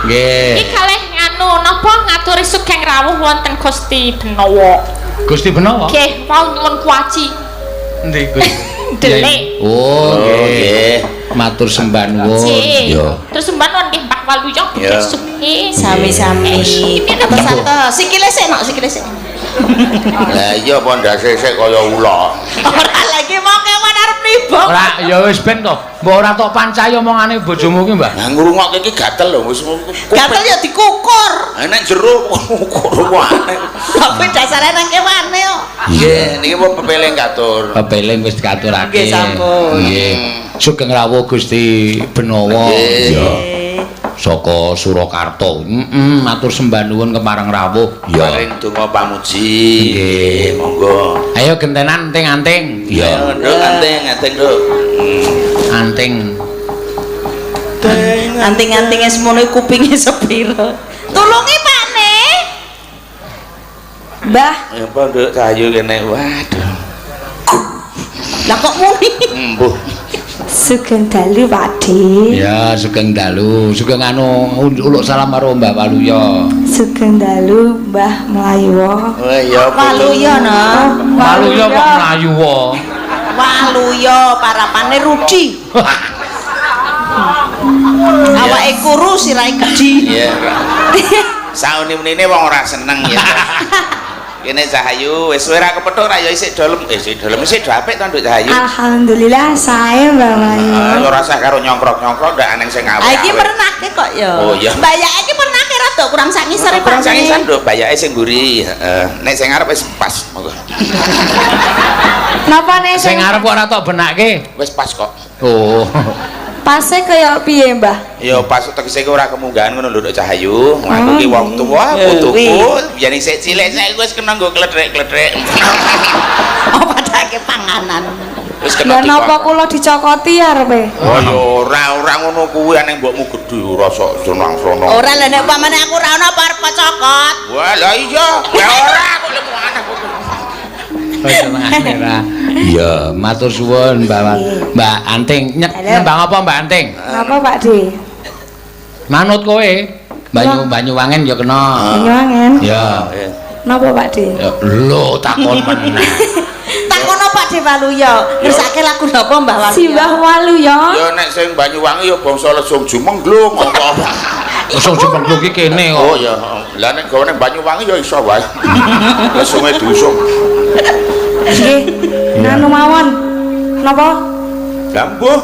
F: Iki kalih anu napa ngaturi sugeng rawuh wonten Gusti Benawa.
A: Gusti Benawa?
F: Nggih, wau nyuwun kuaci.
A: Endi Gusti?
F: Delik.
A: Oh, nggih. Matur sembah nuwun.
F: Yo. Terus sembah nuwun nggih Pak Waluyo sugih.
D: Sami-sami. Santos-santos. Sikile sik nok, sikile sik.
B: Lah iya pondase sik kaya ula.
D: Ora lagi mau kewan arep nibok.
A: Ora, ya wis ben to. Mbok ora tok pancai omongane bojomu ki, Mbah.
B: Lah ngrungokke iki gatel lho wis.
D: Gatel ya dikukur.
B: Nek jero ukur wae.
D: Tapi dasare nang kewane kok.
B: Nggih, niki mau pepeling katur.
A: Pepeling wis diaturake.
D: Nggih, sampun.
A: Nggih. Sugeng rawuh Gusti Benawa.
B: Nggih.
A: Saka Surakarta. Matur sembah nuwun kemarang rawuh.
B: Paring donga pamuji. Nggih, monggo.
A: Ayo gentenan anting-anting.
B: Iya, Nduk, anting, Nduk.
A: Anting.
D: Anting-antinge semono kupinge sepiro. Tulungi Pak Ne. Mbah,
B: Ya apa Nduk sayu kene. Waduh.
D: lah kok muni?
B: Mbuh.
G: Sugeng dalu Pakde.
A: Ya, sugeng dalu. Sugeng anu uluk salam karo Mbah Waluyo.
G: Sugeng dalu Mbah Melayu.
B: Oh iya,
D: Waluyo no.
A: Waluyo kok mlayu wae.
D: Waluyo parapane Rudi. Awake kuru sirahe gedhi.
B: Iya. Sauni-unine wong ora seneng ya. Kene Cahayu wis ora kepethuk ra ya isih dolem. Isih dolem isih do apik to Nduk Cahayu.
G: Alhamdulillah saya Mbah Melayu.
B: Ora usah karo nyongkrok-nyongkrok ndak aneng sing awake.
D: Iki pernake kok ya.
B: Oh iya.
D: Bayake iki pernake rada kurang sak ngisore
B: Kurang
D: Pak.
B: sangisan Nduk bayake sing mburi. Heeh. Nek sing arep wis pas. Monggo.
G: Napa nek
A: Sing arep ora tok benake.
B: Wis pas kok.
A: Oh.
G: pase kaya piye Mbah?
B: Ya pas tegese ki ora kemunggahan ngono lho Nduk Cahayu. Aku ki wong tuwa, putuku biyen isih cilik saiki wis kena nggo klethek-klethek.
D: Oh padake panganan.
B: Wis kena
G: Lah napa kula dicokoti arepe?
B: Oh ya ora ngono kuwi aneng mbokmu gedhe rasa senang-senang.
D: Ora lha nek pamane aku ora ono apa arep kocokot.
B: Wah lah iya, ya ora aku lemu anak kok.
A: Iya, matur suwun Mbak Anting. Nembang apa Mbak Anting?
G: Napa Pakde?
A: Manut kowe. Banyuwangen ya kena.
G: Banyuwangen.
A: Ya.
G: Napa Pakde?
A: Lho takon meneh.
D: Takono Pakde Waluyo. Ngersake lagu napa Mbah Waluyo?
G: Simbah Waluyo.
B: Ya nek sing Banyuwangi ya bangsa Lesung Jumenglung apa.
A: Lesung Jumenglung iki kene kok.
B: Oh ya. Lah nek gawe ning Banyuwangi ya iso wae. Lesunge diusung.
G: Nggih. Anu mawon. Napa?
B: Gambuh.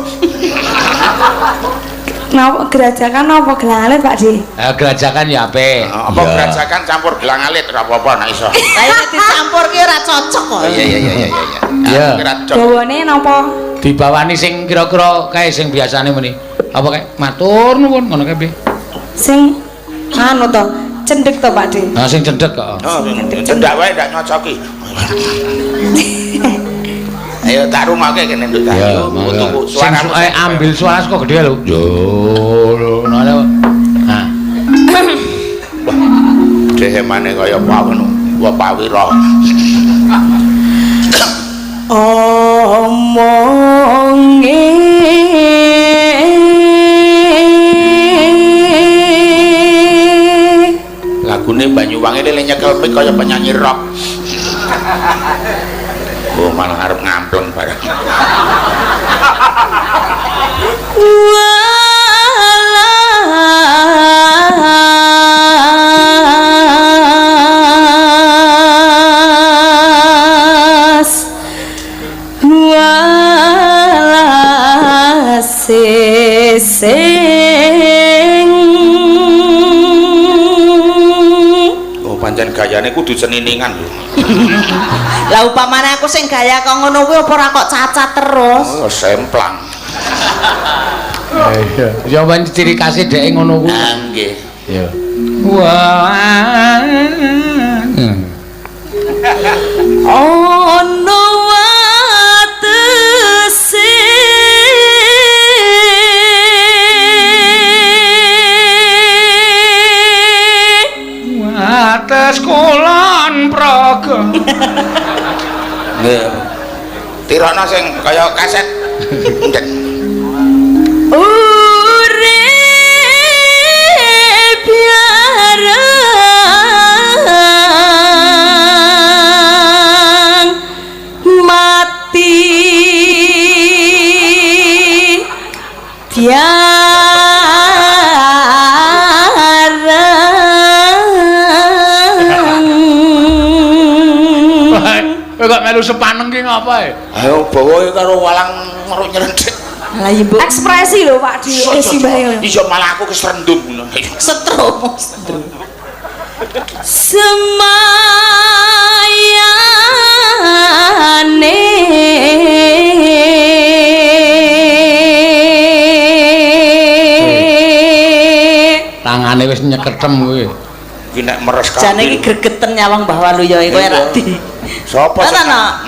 G: Napa gerajakan napa gelang alit Pakde?
A: Gerajakan ya apik.
B: Apa gerajakan campur gelang alit ora apa-apa nek iso.
D: Lah nek dicampur ki ora cocok kok.
B: Iya.
A: Iya.
G: Dawane napa?
A: Dibawani sing kira-kira kae sing biasane meni. Apa kae? Matur nuwun ngono kae piye?
G: Sing anu to, cendhek to Pakde.
A: Nah sing cendhek kok.
B: Oh, cendak wae ndak nyocoki. Ayo tak rungokke kene Nduk Cahayu. Untukku suara
A: ambil suara kok gede lho. Yo, ngono. Nah.
B: Dehemane kaya pawono. Wa pawira.
G: Omonge
B: Lagune Banyuwangi lele nyekel mic kaya penyanyi rock. Oh malah arep ngampleng bareng. Oh pancen gayane kudu seniningan lho.
D: Lah upamane aku sing gaya kok ngono kuwi apa ora kok cacat terus?
B: Oh semplang.
A: Iya. Ya ben ciri khase dhek ngono kuwi.
B: Ah nggih.
A: Ya. Wah.
D: Ono watese
A: Wates kulon praga.
B: Nggih. Tirana sing kaya kaset. Ndet.
D: urip bareng mati
A: Kowe kok melu sepaneng ki ngapa e?
B: Ayo bawa karo walang ngeruk nyrentik.
D: lah ibu
G: Ekspresi lho Pak di simbahe.
B: Iso malah aku keserendum ngono.
D: setrum semayane
A: Tangane wis nyeketem kuwi.
B: Iki nek meres
D: jane iki gregeten nyawang Mbah Walu ya kowe ra di
B: Sapa sing?
D: Ana.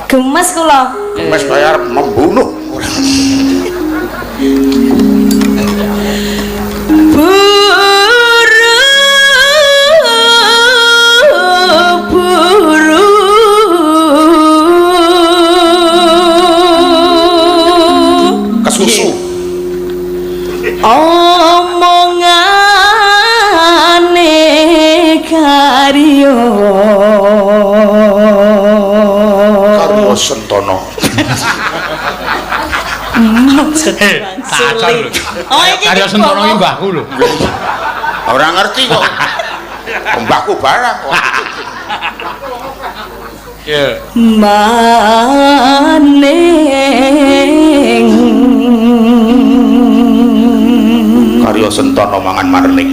G: Gemes kula.
B: Wis bayar membunuh. Kesusu.
D: Omongane karyo
B: Karyo Sentono.
A: Kacau lho.
D: Oh iki
A: Karya Sentono iki mbahku lho.
B: Ora ngerti kok. Mbahku barang kok.
A: Iya.
D: maning
B: Karyo Sentono mangan marning.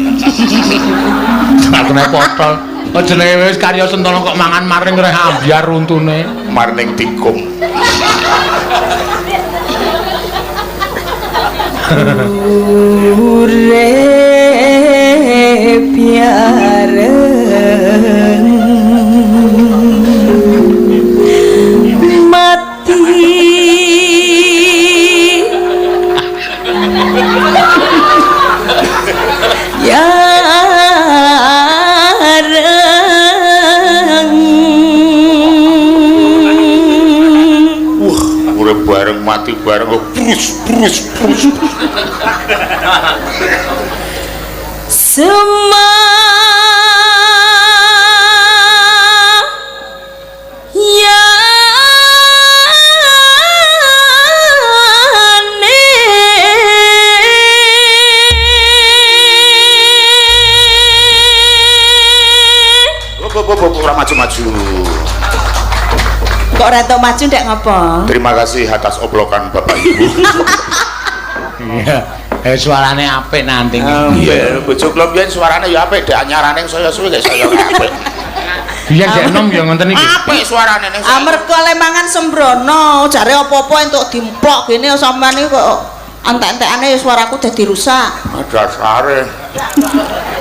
A: Sakne potol. Kok jenenge wis Karya Sentono kok mangan maring reh ambyar runtune.
B: Marning tikung.
D: urip bareng mati yareng
B: Urip bareng mati bareng kok brus. Ora maju-maju.
D: Kok ora tok maju ndek ngopo?
B: Terima kasih atas oplokan Bapak Ibu.
A: Iya. Suarane apik nanti.
B: Iya, bojo kula biyen suarane ya apik, dek anyarane saya suwe gak saya apik.
A: Biyen dek enom ya ngoten iki.
B: Apik suarane ning.
D: Amarga lemangan sembrono, jare apa-apa entuk dimplok gene sampean iki kok antek-entekane suaraku dadi rusak.
B: Dasare.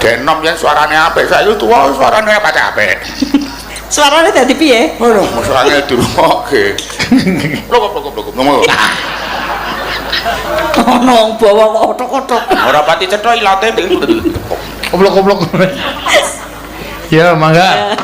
B: Denom yen suarane apik, saiki tuwa suarane apik apik.
D: Suarane dadi piye?
B: Aduh, suarane dirungokke. Blok.
D: Ono bawa kok otok-otok.
B: Ora pati cetha ilate.
A: Koplok-koplok. Ya, mangga.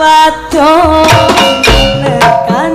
G: wadon nekan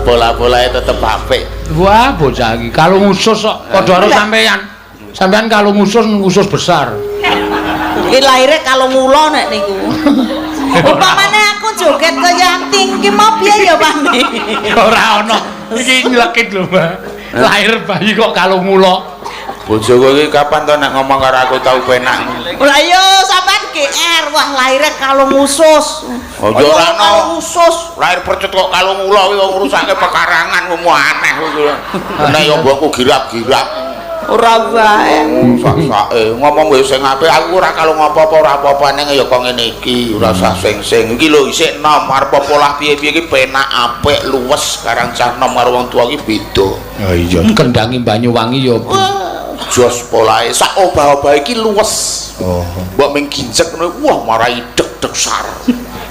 B: bola-bolanya tetep apik.
A: Wah, bocah iki kalung usus kok padha karo sampean. Sampean kalung usus besar.
D: Iki lahire kalung ula nek niku. Upamane aku joget kaya anting ki mau piye ya, Pak?
A: Ora ono. Iki nyelekit lho, Mbak. Lahir bayi kok kalung ula.
B: Bojoku iki kapan to nek ngomong karo aku tau penak.
D: Lah yo sampean GR, wah lahire kalung usus.
B: Aja ora ono.
D: Kalung usus.
B: Lahir percut kok kalung ula kuwi wong ngrusake pekarangan ngono aneh kuwi. Nek yo mbokku girap-girap.
D: Ora wae.
B: Sak-sake ngomong wis sing apik aku ora kalung apa-apa ora apa-apa ning ya kok ngene iki ora usah sing-sing. Iki lho isih enom arep polah piye-piye iki penak apik luwes karang cah enom karo wong tuwa iki beda.
A: Ya iya, kendangi Banyuwangi ya.
B: Jos polahe sak obah-obah iki luwes. Oh. Mbok ming ginjek ngono wah marai deg-deg sar.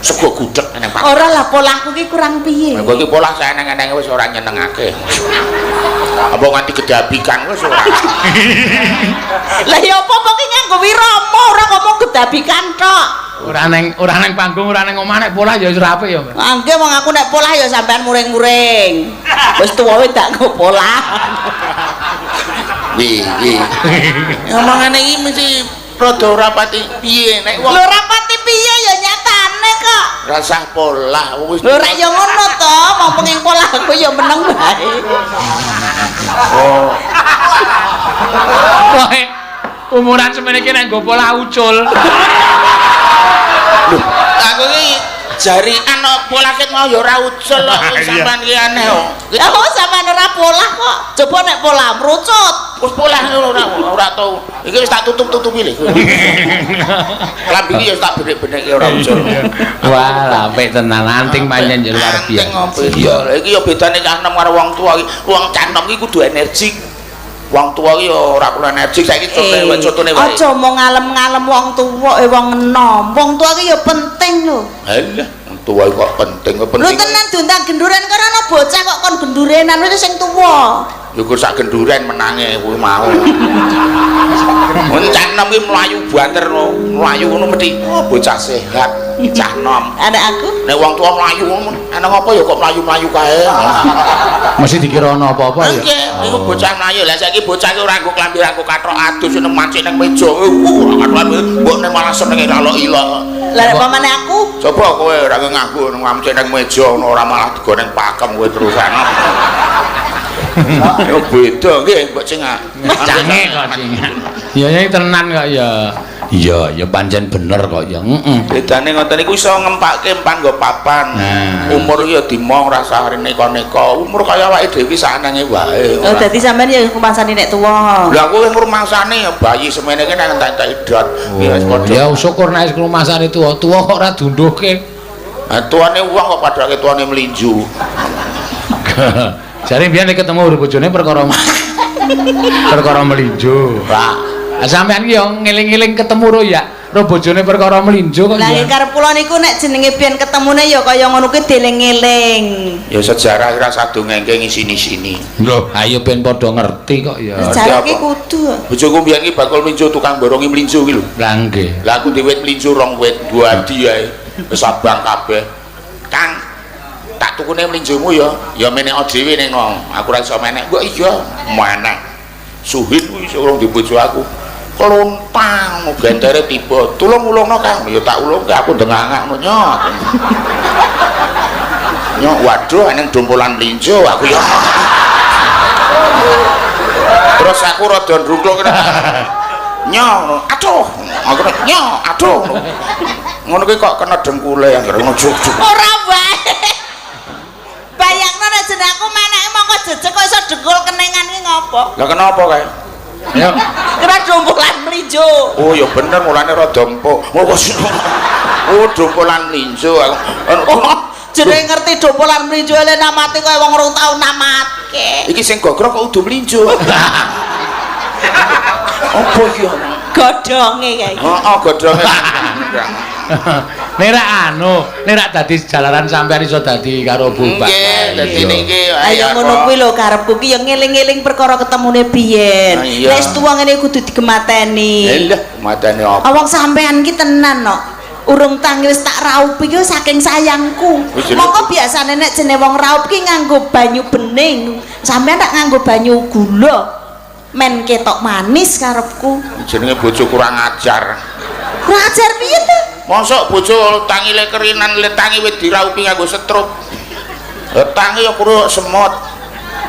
B: Sego gudeg nang Pak.
D: Ora lah polahku ki kurang piye.
B: Kok iki polah saeneng-eneng wis ora nyenengake. Apa nganti gedabikan wis ora.
D: Lah ya apa pokoke nganggo wirama ora ngomong gedabikan tok.
A: Ora neng panggung, ora neng omah nek polah ya wis apik ya, Mbak.
D: Angge wong aku nek polah ya sampean muring-muring. Wis tuwa wis tak nggo polah.
B: Iki. Ngomongane iki mesti rada ora pati piye nek wong.
D: Lho ora pati piye ya nyatane kok.
B: Rasah polah wis.
D: Lho ora ya ngono to, mumpung ing polah aku ya meneng bae.
B: Oh.
A: Kowe umuran semene iki nek nggo polah ucul.
B: Lho, aku iki jarikan polah ket mau ya ora ucul kok sampean iki aneh kok.
D: Lah kok sampean ora polah kok. Coba nek polah mrucut.
B: Wis polah ora tau. Iki wis tak tutup-tutupi lho. Klambi iki ya tak benek-benek ora ucul.
A: Wah, apik tenan anting pancen luar biasa.
B: Iya, iki ya bedane cah enom karo wong tuwa iki. Wong cah enom iki kudu energi. Wong tuwa iki ya ora perlu energi. Saiki contone wae.
D: Aja mau ngalem-ngalem wong tuwa wong enom. Wong tuwa iki ya penting lho.
B: Halah, wong tuwa kok penting kok
D: Lho tenan diundang genduren karena ana bocah kok kon gendurenan wis sing tuwa.
B: Ya kok sak genduren menange kuwi mau. Mun cah enom iki mlayu banter mlayu ngono mesti bocah sehat, cah enom.
D: Anak aku
B: Nek wong tuwa mlayu ngono ana apa ya kok mlayu-mlayu kae.
A: Mesti dikira ana apa-apa ya.
B: Nggih, niku bocah mlayu. Lah saiki bocah iki ora nggo klambi ra nggo kathok adus nang mancik nang meja. Kathok mbok nek malah senenge ilok-ilok.
D: lah nek pamane aku
B: Coba kowe ora nganggo nang mancik nang meja ora malah digo nang pakem kowe terusan. Yo beda nggih mbok cengak.
A: Cange kok cengak. Ya ya tenan kok ya. Iya, ya pancen bener kok ya.
B: Bedane ngoten niku iso ngempake empan nggo papan. Umur ya dimong rasa neka-neka. Umur kaya awake dhewe sanenge wae.
D: Oh, dadi sampean ya rumangsane nek tuwa.
B: Lah aku sing rumangsane ya bayi semene iki nang entek idot.
A: Ya syukur nek rumangsane tuwa-tuwa kok ora dunduhke.
B: Tuane wong kok padake tuane mlinju.
A: Jare biyen nek ketemu karo bojone perkara melinjo.
B: Pak.
A: Sampeyan ki yo ngeling-eling ketemu ro ya, ro bojone perkara melinjo kok
D: Lah
A: ya.
D: karep kula niku nek jenenge biyen ketemune ya kaya ngono kuwi dieling-eling.
B: Ya sejarah ora sadongengke ngisini-sini.
A: Lho, ayo ben padha ngerti kok ya.
D: Sejarah ki kudu.
B: Bojoku mbiyen ki bakul mlinjo tukang borongi mlinjo ki lho.
A: Lah nggih.
B: Lah aku dhewe mlinjo rong wit duadi ae. Wis abang kabeh. Kang, tak tukune mlinjomu ya menek dhewe ning no. Aku ora iso menek. Kok iya, menek. Suhin kuwi urung di bojo aku. Kelontang gentere tiba. Tulung ulungno Kang. Ya tak ulungke aku ndengangakno nyok. Nyok waduh ning dompolan mlinjo aku ya. Terus aku rada ndrungkluk nyok, aduh, aku nyok, aduh. Ngono kuwi kok kena dengkule anggere ngono juk-juk.
D: Ora wae. Bayangno nek jeneng aku meneke mongko jejeg kok iso dengkul kenengan ki ngopo?
B: Lah kenapa kae?
A: Ya.
D: Kira dompolan mlinjo.
B: Oh ya bener mulane rada empuk. Oh dompolan mlinjo aku.
D: Jenenge ngerti dompolan mlinjo le namate kaya wong rong tau namatke.
B: Iki sing gogrok kok udu mlinjo. Apa iki?
D: Godhonge kae.
B: Heeh, godhonge.
A: Nek rak dadi jalaran sampean iso dadi karo Bapak.
B: Nggih, dadi niki
D: Ayo ngono kuwi lho karepku ki ya ngeling-eling perkara ketemune biyen. Nek wis tuwa ngene kudu digemateni.
B: Lah, matane apa?
D: Awang sampean ki tenan no. Urung tangi wis tak raup iki saking sayangku. Mongko biasane nek jenenge wong raup ki nganggo banyu bening. Sampean tak nganggo banyu gula. Men ketok manis karepku.
B: Jenenge bojo kurang ajar.
D: Kurang ajar piye to?
B: Mosok bojo tangi le kerinan le tangi wis diraupi nganggo setrup. Tangi ya kruyuk semut.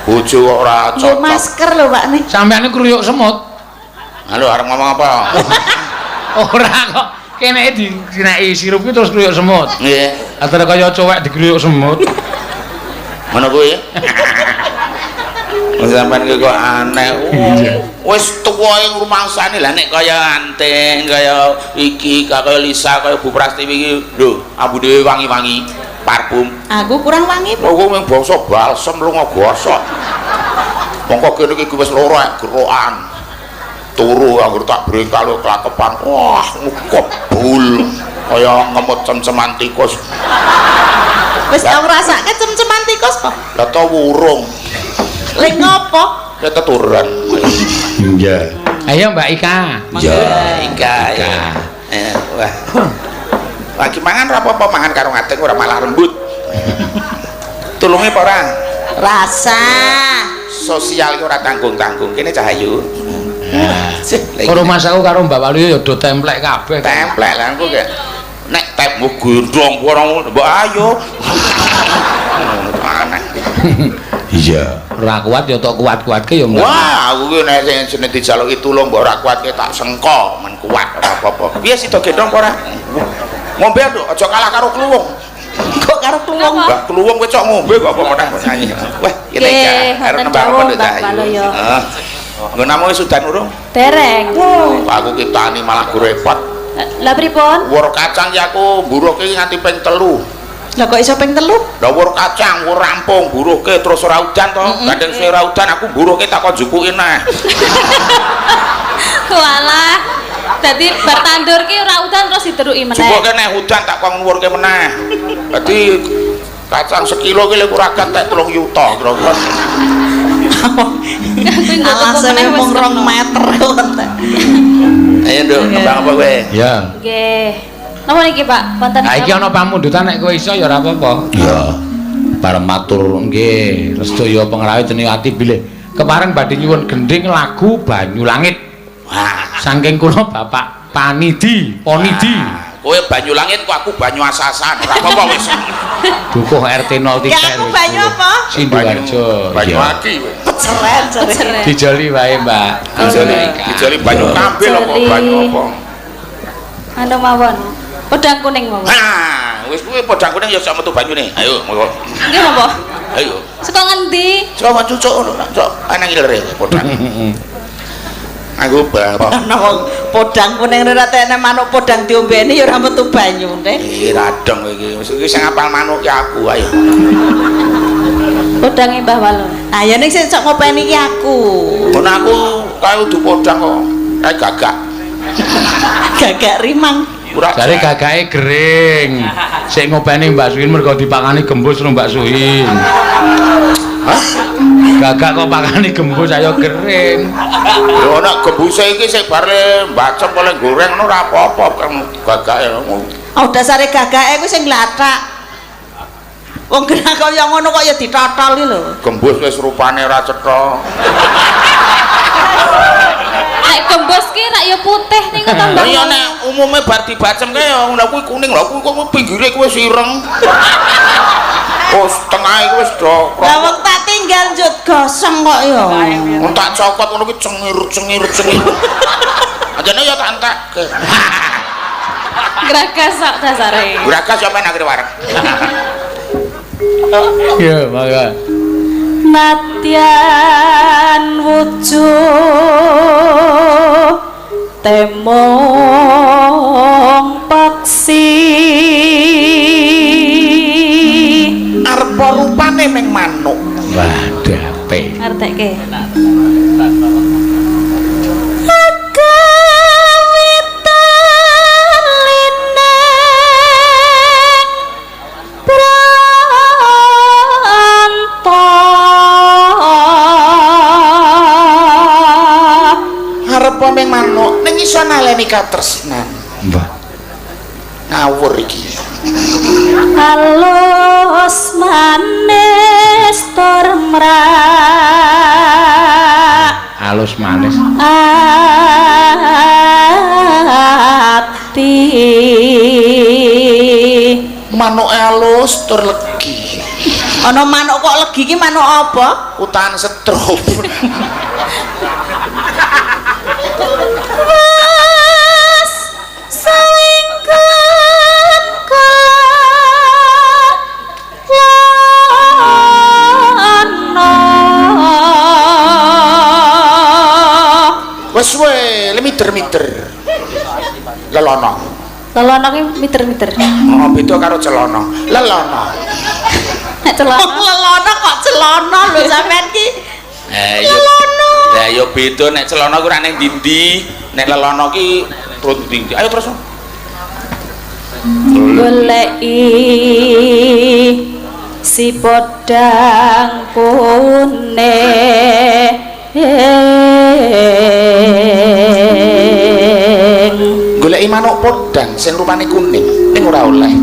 B: Bojo ora
D: Yo
B: cocok.
D: masker lho Pak nih.
A: Sampeyan kruyuk semut.
B: Halo arep ngomong apa?
A: Ora kok keneke dineki sirup ki terus kruyuk semut.
B: Nggih.
A: Antara kaya cowek dikruyuk semut.
B: Ngono kuwi. Sampeyan ki kok aneh. Wis tuwa ing rumangsane lah nek kaya Anting, kaya iki, kaya Lisa, kaya Bu Prastiwi iki lho, ambune wangi-wangi parfum.
D: Aku kurang wangi.
B: Kok mung bangsa balsem lunga gosok. Mongko kene iki wis loro gerokan. Turu anggere tak brengkal klakepan. Wah, kebul. Kaya ngemut cem-ceman tikus.
D: Wis tau ngrasake cem-ceman tikus kok.
B: Lah to wurung.
D: Lek ngopo?
B: Keturunan.
A: Iya. Ayo Mbak Ika.
B: Ya, Ika. Wah. Lagi mangan ora apa-apa mangan karo Anting ora malah rembut. Tulunge apa ora?
D: Rasa.
B: Sosial ora tanggung-tanggung. Kene Cahayu.
A: Karo Mas aku karo Mbak Waluyo ya do templek kabeh.
B: Templek lah aku kayak nek temmu gondrong orang mbok ayo. Aneh.
A: Iya. Ora kuat ya tok kuat-kuatke ya.
B: Wah, aku ki nek sing jeneng dijaluki tulung mbok ora kuatke tak sengko men kuat ora apa-apa. Piye sida gendong apa ora? Ngombe aja kalah karo kluwung.
D: Kok karo kluwung?
B: Lah kluwung kowe cok ngombe kok apa meneh nyanyi. Wah, kita iki arep nembang apa ndek Cahayu. Heeh. Nggo namung sudan urung?
G: Dereng.
B: Aku ki tani malah go repot.
G: Lah pripun?
B: Wur kacang ki aku mburuhke nganti ping 3.
D: Lah kok iso ping 3?
B: Lah wur kacang wur rampung mburuhke terus ora udan to. Gandeng sing ora udan aku mburuhke tak kok jukuki neh.
G: Walah. Dadi bertandur ki ora udan terus diteruki meneh.
B: Jukuke neh udan tak kok nguwurke meneh. Dadi kacang sekilo ki lek ora ketek 3 yuta kira-kira.
D: Alasane mung 2 meter kok.
B: Ayo Nduk, nembang apa kowe?
A: Ya.
G: Nggih. Napa niki Pak? Wonten
A: Ha iki ana pamundutan nek kowe iso ya ora apa-apa. Ya. Bareng matur nggih, sedaya pengrawe dening ati bilih. Kemarin badhe nyuwun gending lagu Banyu Langit.
B: Wah,
A: Saking kula Bapak Ponidi.
B: kowe Kowe banyu langit kok aku banyu asasan. Ora apa-apa wis.
A: Dukuh RT 03.
D: Ya aku banyu apa?
A: Sidoarjo.
B: Banyu aki.
D: Ceren.
A: Dijoli wae, Mbak.
B: Dijoli banyu kambil apa banyu apa?
G: Anu mawon. Podang kuning mawon.
B: Nah, wis kuwi podang kuning ya sak metu banyune. Ayo, monggo.
G: Nggih napa?
B: Ayo.
G: Saka ngendi?
B: Coba cucuk ngono, Cok. Ana ngilere podang. Aku bapak.
D: Ana wong podang kuning ora tene manuk podang diombeni ya ora metu banyune.
B: Radong iki. Wis iki sing apal manuk ki aku ayo.
G: Podange Mbah Walon.
D: Ah ya ning sing sok ngopeni iki aku.
B: Ngono aku kae udu podang kok. Kae gagak.
D: Gagak rimang.
A: Jare gagake gering. Sik ngopeni Mbak Suhin mergo dipangani gembus karo Mbak Suhin.
B: Hah?
A: Gagak kok pangani gembus ayo gering.
B: Lho nek gembuse iki sik bare mbacem oleh goreng ngono ora apa-apa kan gagake ngono.
D: Oh dasare gagake kuwi sing glathak. Wong genah kaya ngono kok ya ditotol iki lho.
B: Gembus wis rupane ora cetha.
G: Nek gembus ki rak ya putih niku to Mbah.
B: Iya nek umume bar dibacemke ya lha kuwi kuning lha kuwi kok pinggire kuwi wis ireng. Oh, setengah iki wis do.
D: Lah wong tak tinggal njut gosong kok ya.
B: Wong tak cokot ngono kuwi cengir. Ajane ya tak entekke.
G: Gragas sak dasare.
B: Brakas sampe nang wareg.
A: Iya, mangga.
G: Natyan wujuh temong paksi
B: Arpa rupane meng manuk.
A: Wadape.
G: ngertekke
B: Arpa meng manuk ning iso naleni katresnan.
A: Mbah.
B: Ngawur iki.
G: halus manis tur mrak
A: Halus manis.
G: ati
B: Manuk halus tur legi.
D: Ana manuk kok legi ki manuk apa?
B: Utan setrup.
G: Mas sawingkon
B: Wes we, lemiter-miter. Lelono.
G: lelono ki miter-miter
B: Oh, beda karo celana. Lelono.
G: nek celana
D: Lelono kok celana lho sampean ki.
B: Lelono. Lah ya beda nek celana ku ora ning ndi-ndi, nek lelono ki turun ndi. Ayo terus.
G: goleki si podang kuning
B: Goleki manuk podang sing rupane kuning, ning ora oleh.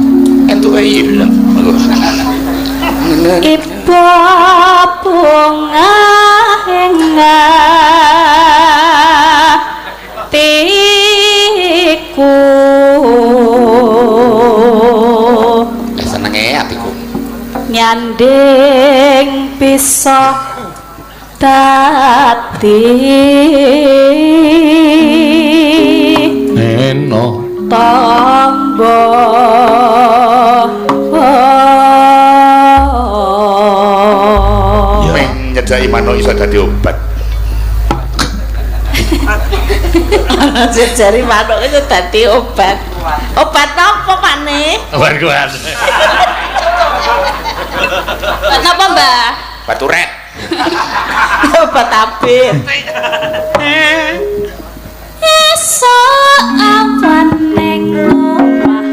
B: Entuke ilem.
G: ibu bunga hatiku
B: Senenge atiku.
G: nyanding bisa dadi
A: Eno.
G: tombo
B: Men nyedaki manuk iso dadi obat.
D: Jari manuk itu dadi obat. Obat apa maneh?
A: War-war.
G: Napa Mbah?
B: Batu ret.
D: Obat abit.
G: Esok awan ning omah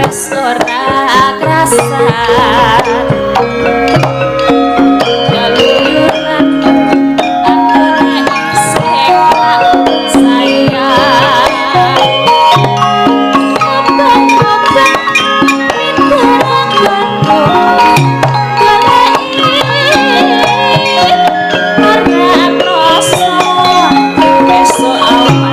G: wis ora krasan galuyuran anggone isih sayang obeng-obeng pinteran Bandung goleki ora rasa esok awan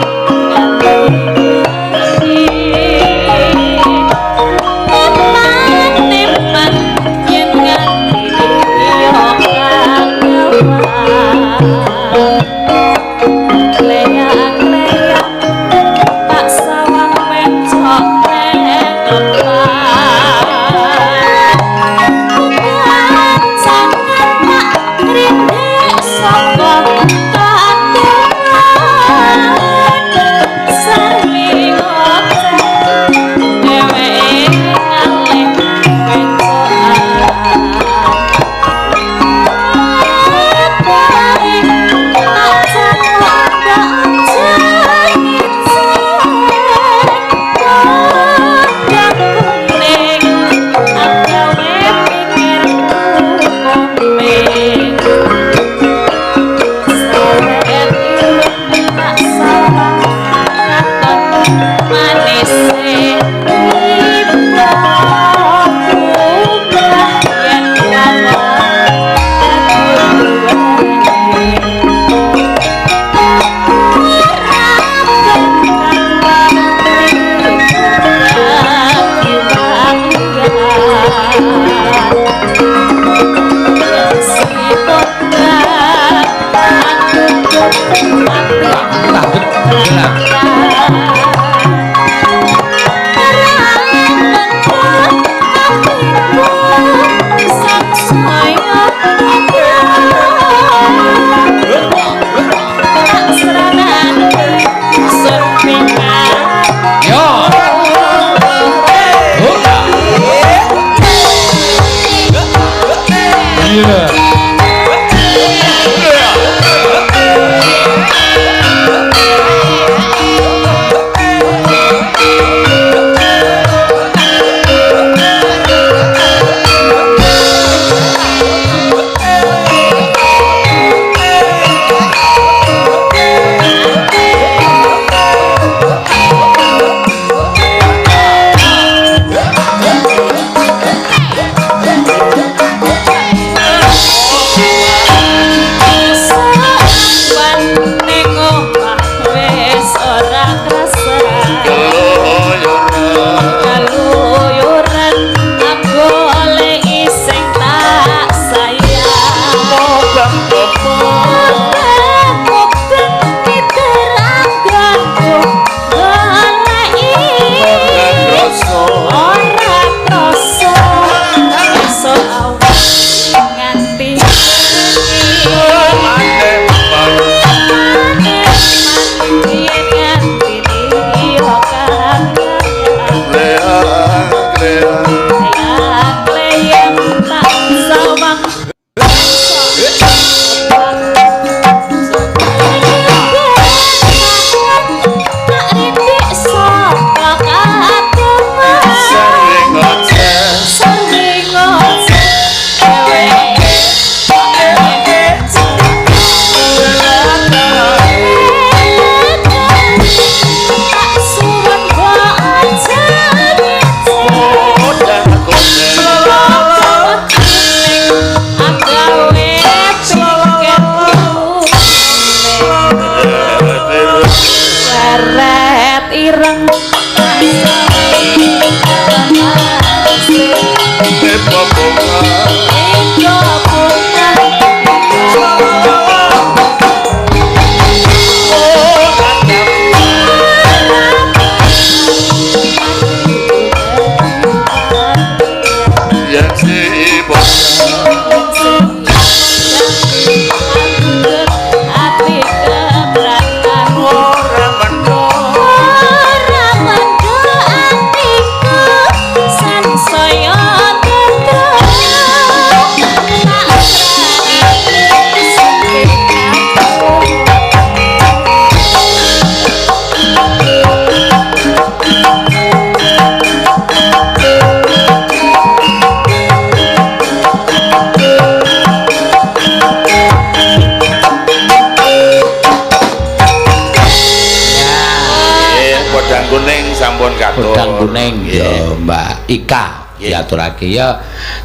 A: Godang kuning ya Mbak Ika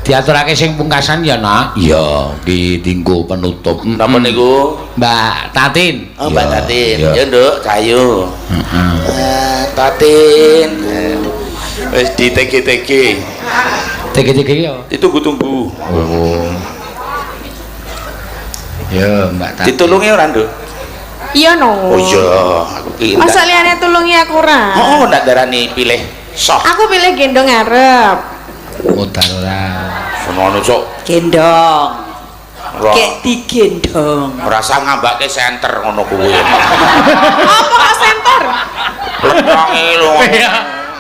A: diaturake sing pungkasan ya nak ya ki dinggo penutup
B: napa niku
A: Mbak Tatin
B: Mbak Tatin ya Nduk Cayu Tatin wis di TG
A: ya
B: ditunggu-tunggu
A: Ya, Mbak Tati.
B: Ditulungi ora, Nduk?
G: Iya no.
B: Oh iya, aku ki.
G: Masa liyane tulungi aku ora.
B: Oh, ndak darani pilih soh.
G: Aku pilih gendong ngarep.
A: Modal ora.
B: Semono, Cuk.
D: Gendong.
B: Ora.
D: Kek digendong.
B: Rasa ngambake senter ngono kuwi.
G: Apa kok senter?
B: Letonge lho.
A: Iya,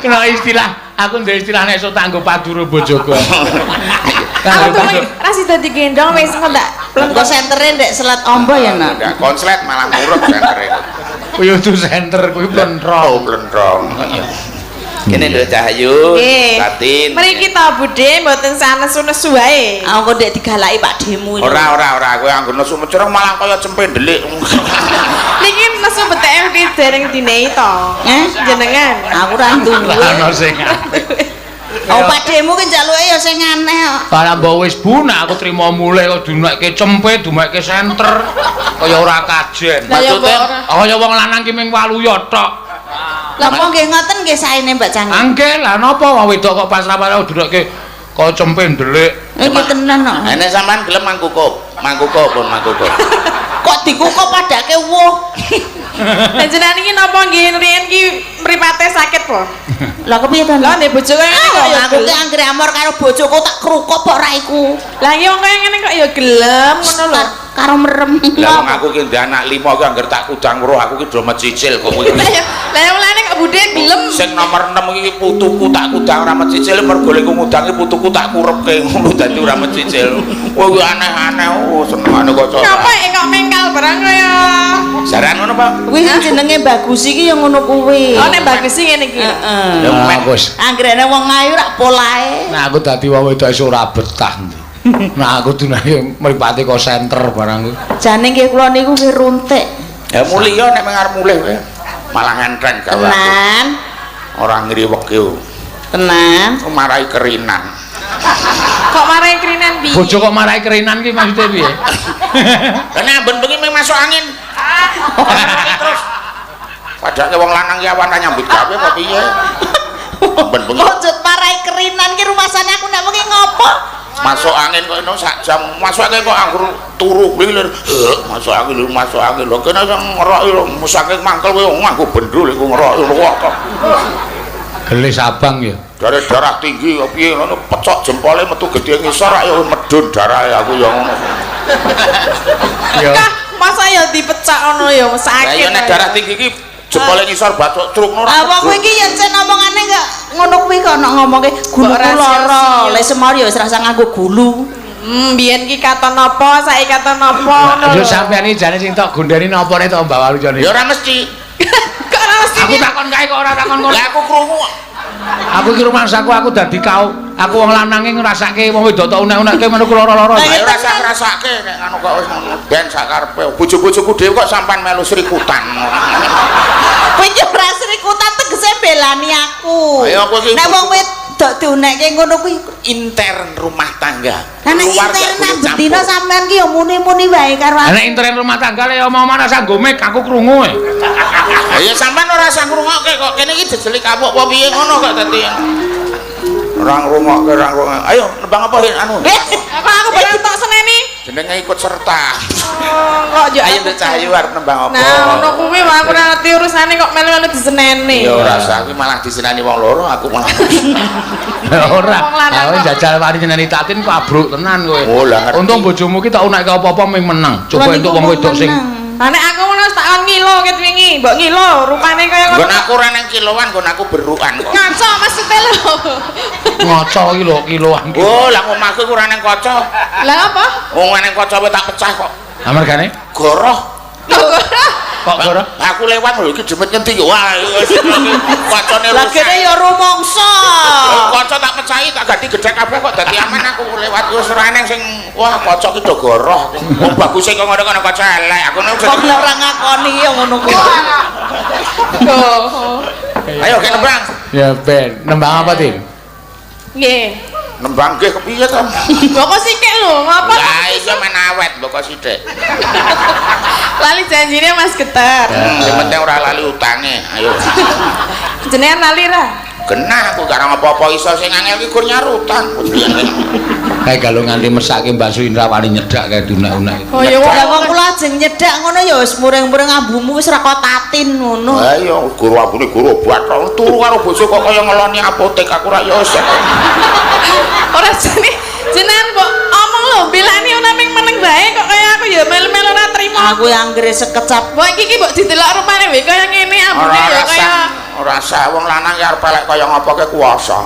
A: kena istilah. Aku ndek istilah nek esuk tanggo paduro bojoku.
G: Aku tulungi ra sida digendong wis engko tak
D: Engko sentere ndek selat ombo ya, Nak.
B: Ndak konslet malah ngurut sentere.
A: Kuwi itu senter kuwi
B: Oh,
A: plentrong.
B: blentrong. Kene lho Cahayu,
G: Nggih.
B: Tatin.
G: Mriki ta Budhe mboten sanesu-nesu wae.
D: Aku ndek digalaki Pak Demu iki.
B: Ora kowe anggo nesu mencereng malah kaya cempe ndelik.
G: Niki nesu beteke ki dereng dinehi to. Jenengan.
D: Aku ora duwe.
A: Lah ono sing
D: Oh, Pak Demu ki njaluke ya sing aneh kok.
A: Para mbok wis bu nek aku trimo mulih kok dinekke cempe, dimekke senter. Kaya ora kajen.
G: Lah ya mbok
B: Maksudnya,
G: ora.
A: Kaya wong lanang ki ming waluya tok.
D: Lah kok nggih ngoten nggih saene Mbak Canggih.
A: Angge lah napa wong wedok kok pas rapat dinekke kaya cempe ndelik.
D: Iki tenan kok.
B: Nek sampean gelem mangkukup pun mangkukup.
D: Kok dikukup padake wuh.
G: Lah jenengan iki napa nggih riyen ki mripate sakit po?
D: Lah kepiye to?
G: Lah nek bojo kaya ngene kok ya
D: Aku ki
G: gelem.
D: anggere amor karo bojoku tak krukup kok ora iku.
G: Lah iya kaya ngene kok ya gelem ngono lho.
D: Karo merem.
B: Lah wong aku ki ndek anak 5 ki anggere tak kudang weruh aku ki do mecicil kok kuwi.
G: Lah ya mulane kok Budhe gelem.
B: Sing nomor 6 iki putuku tak kudang ora mecicil mergo lek ngudangi putuku tak kurepke ngono dadi ora mecicil. Wah aneh-aneh senengane kok.
G: Napa kok mengkal barang kaya.
B: Saran ngono, Pak?
D: Kuwi jenenge bagus iki ya ngono kuwi.
G: Oh nek bagus sih ngene iki.
D: Heeh.
A: Nah, Gus.
D: Anggrene wong ayu rak polahe.
A: Nah aku dadi wong wedok iso ora betah. Nah aku dunake mripate kok senter barang kuwi.
D: Jane nggih kula niku ki runtik.
B: Ya mulya nek mengarep mulih kowe. Malah ngentren gawe.
D: Tenan.
B: Ora ngriwek yo.
D: Tenan.
B: Marai kerinan.
G: Kok marai krinan piye?
A: Bojo kok marai kerinan ki maksudnya piye?
B: Lah nek ben-bengi mung masuk angin. Terus padahal wong lanang ki awan nyambut gawe apa piye? Ben-bengi
D: Kok parai kerinan ki rumasane aku nek wengi ngopo?
B: masuk angin kok eno sak jam. Masuk angin kok anggur turu blilir. Masuk angin lho kene sing ngeroki lho musake mangkel kowe nganggo bendul iku ngeroki lho kok.
A: Gelis abang ya.
B: Dari darah tinggi kok piye ngono pecok jempole metu gedhe ngisor ya medun darahe aku ya ngono.
A: Ya.
G: Kah masa ya dipecak ngono ya
B: Lah
G: sakit.
B: ya nek darah tinggi ki jempole ngisor batuk truk ngono.
D: Apa kowe iki yen sen omongane kok ngono kuwi kok nek ngomongke guluku
G: Kok
D: lara.
G: rahasia.
D: Le semar ya wis rasa nganggo gulu.
G: Biyen ki katon napa, saiki katon napa ngono.
A: Yo sampean iki jane sing tok gondeni napa nek tok Mbak Walucane.
B: Ya ora mesti.
G: Kok ora mesti.
A: Aku takon kae kok ora takon ngono.
B: Lah aku krungu.
A: Aku ki rumangsaku aku dadi kau. Aku wong lanange ngrasake wong wedok tok unek-unekke ngono ku lara-lara.
B: Ayo rasa ngrasake nek ngono kok wis ben sak karepe. Bojo-bojoku dhewe kok sampean melu srikutan.
D: Kowe iki ora srikutan tegese belani aku.
B: Ayo aku iki
D: Nek wong wedok diunekke ngono kuwi
B: intern rumah tangga.
D: Lah nek internet bedina sampean ki ya muni-muni wae karo aku.
A: Nek intern rumah tangga le omong ana sanggo mik aku krungu.
B: Ya sampean ora usah ngrungokke kok kene iki jejeli kapuk apa piye ngono kok dadi. Ora ngrungokke. Ayo nembang apa anu?
G: Apa aku barang tok seneni?
B: Jenenge ikut serta.
G: Kok yo
B: Ayo Mbak Cahayu arep nembang apa?
G: Nah, ngono kuwi wae aku ora ngerti urusane kok melu-melu diseneni.
B: Ya ora usah kuwi malah disenani wong loro aku malah.
A: Ora.
G: Wong lanang
A: Aku
G: kok.
A: jajal wani nyeneni Tatin kok abruk tenan kowe.
B: Oh, lah ngerti.
A: Untung bojomu ki tak unekke apa-apa ming meneng. Coba
D: Lah,
A: entuk
D: niku
A: wong wedok sing
G: Lah nek aku ngono tak kon ngilo ket wingi, mbok ngilo rupane kaya
B: Nggon
G: ngono.
B: aku ora nang kiloan, nggon aku berukan kok.
G: Ngaco maksudnya lho.
A: ngoco iki lho kiloan ki.
B: Oh, lah omahku ora nang kaca.
G: Lah apa?
B: Wong nang kaca wis tak pecah kok.
A: Amargane
B: Goroh.
A: kok ora?
B: Aku lewat lho iki jemet ngendi wah kacane
D: Lah kene ya rumangsa.
B: kaca tak pecahi tak ganti gedhe kabeh kok dadi aman aku lewat wis ora nang sing wah kaca ki do goroh. Wong bagus kok ngono kono kaca elek. Aku nek
D: Kok nek ora ngakoni ya ngono kuwi.
B: ayo ke nembang.
A: Ya ben, nembang apa Tin?
G: Nggih.
B: Nembang nggih kepiye to?
G: Mbok sikik lho, ngapa?
B: Lah iya men awet mbok sithik.
G: Lali janjine Mas Getar.
B: Yang penting ora lali utange. Ayo.
G: Jenengan lali ra?
B: genah aku garang apa-apa iso sing angel ki gur nyarutan.
A: Kae kalau nganti mesake Mbak Suindra wani nyedak kae dunak-unak.
C: Oh ya
D: Lah wong kula ajeng nyedak ngono ya wis mureng-mureng ambumu wis ra tatin ngono.
B: Ha iya guru ambune guru obat turu karo bojo kok kaya ngeloni apotek aku ra yo.
C: ora jenengan kok omong lho belani ana ming meneng bae kok kaya aku ya melu-melu ora trimo.
D: Aku anggere sekecap.
C: Mbok iki mbok didelok rupane wae kaya ngene ambune ya kaya
B: ora sah wong lanang ya arep elek kaya ngopo ke kuwasa.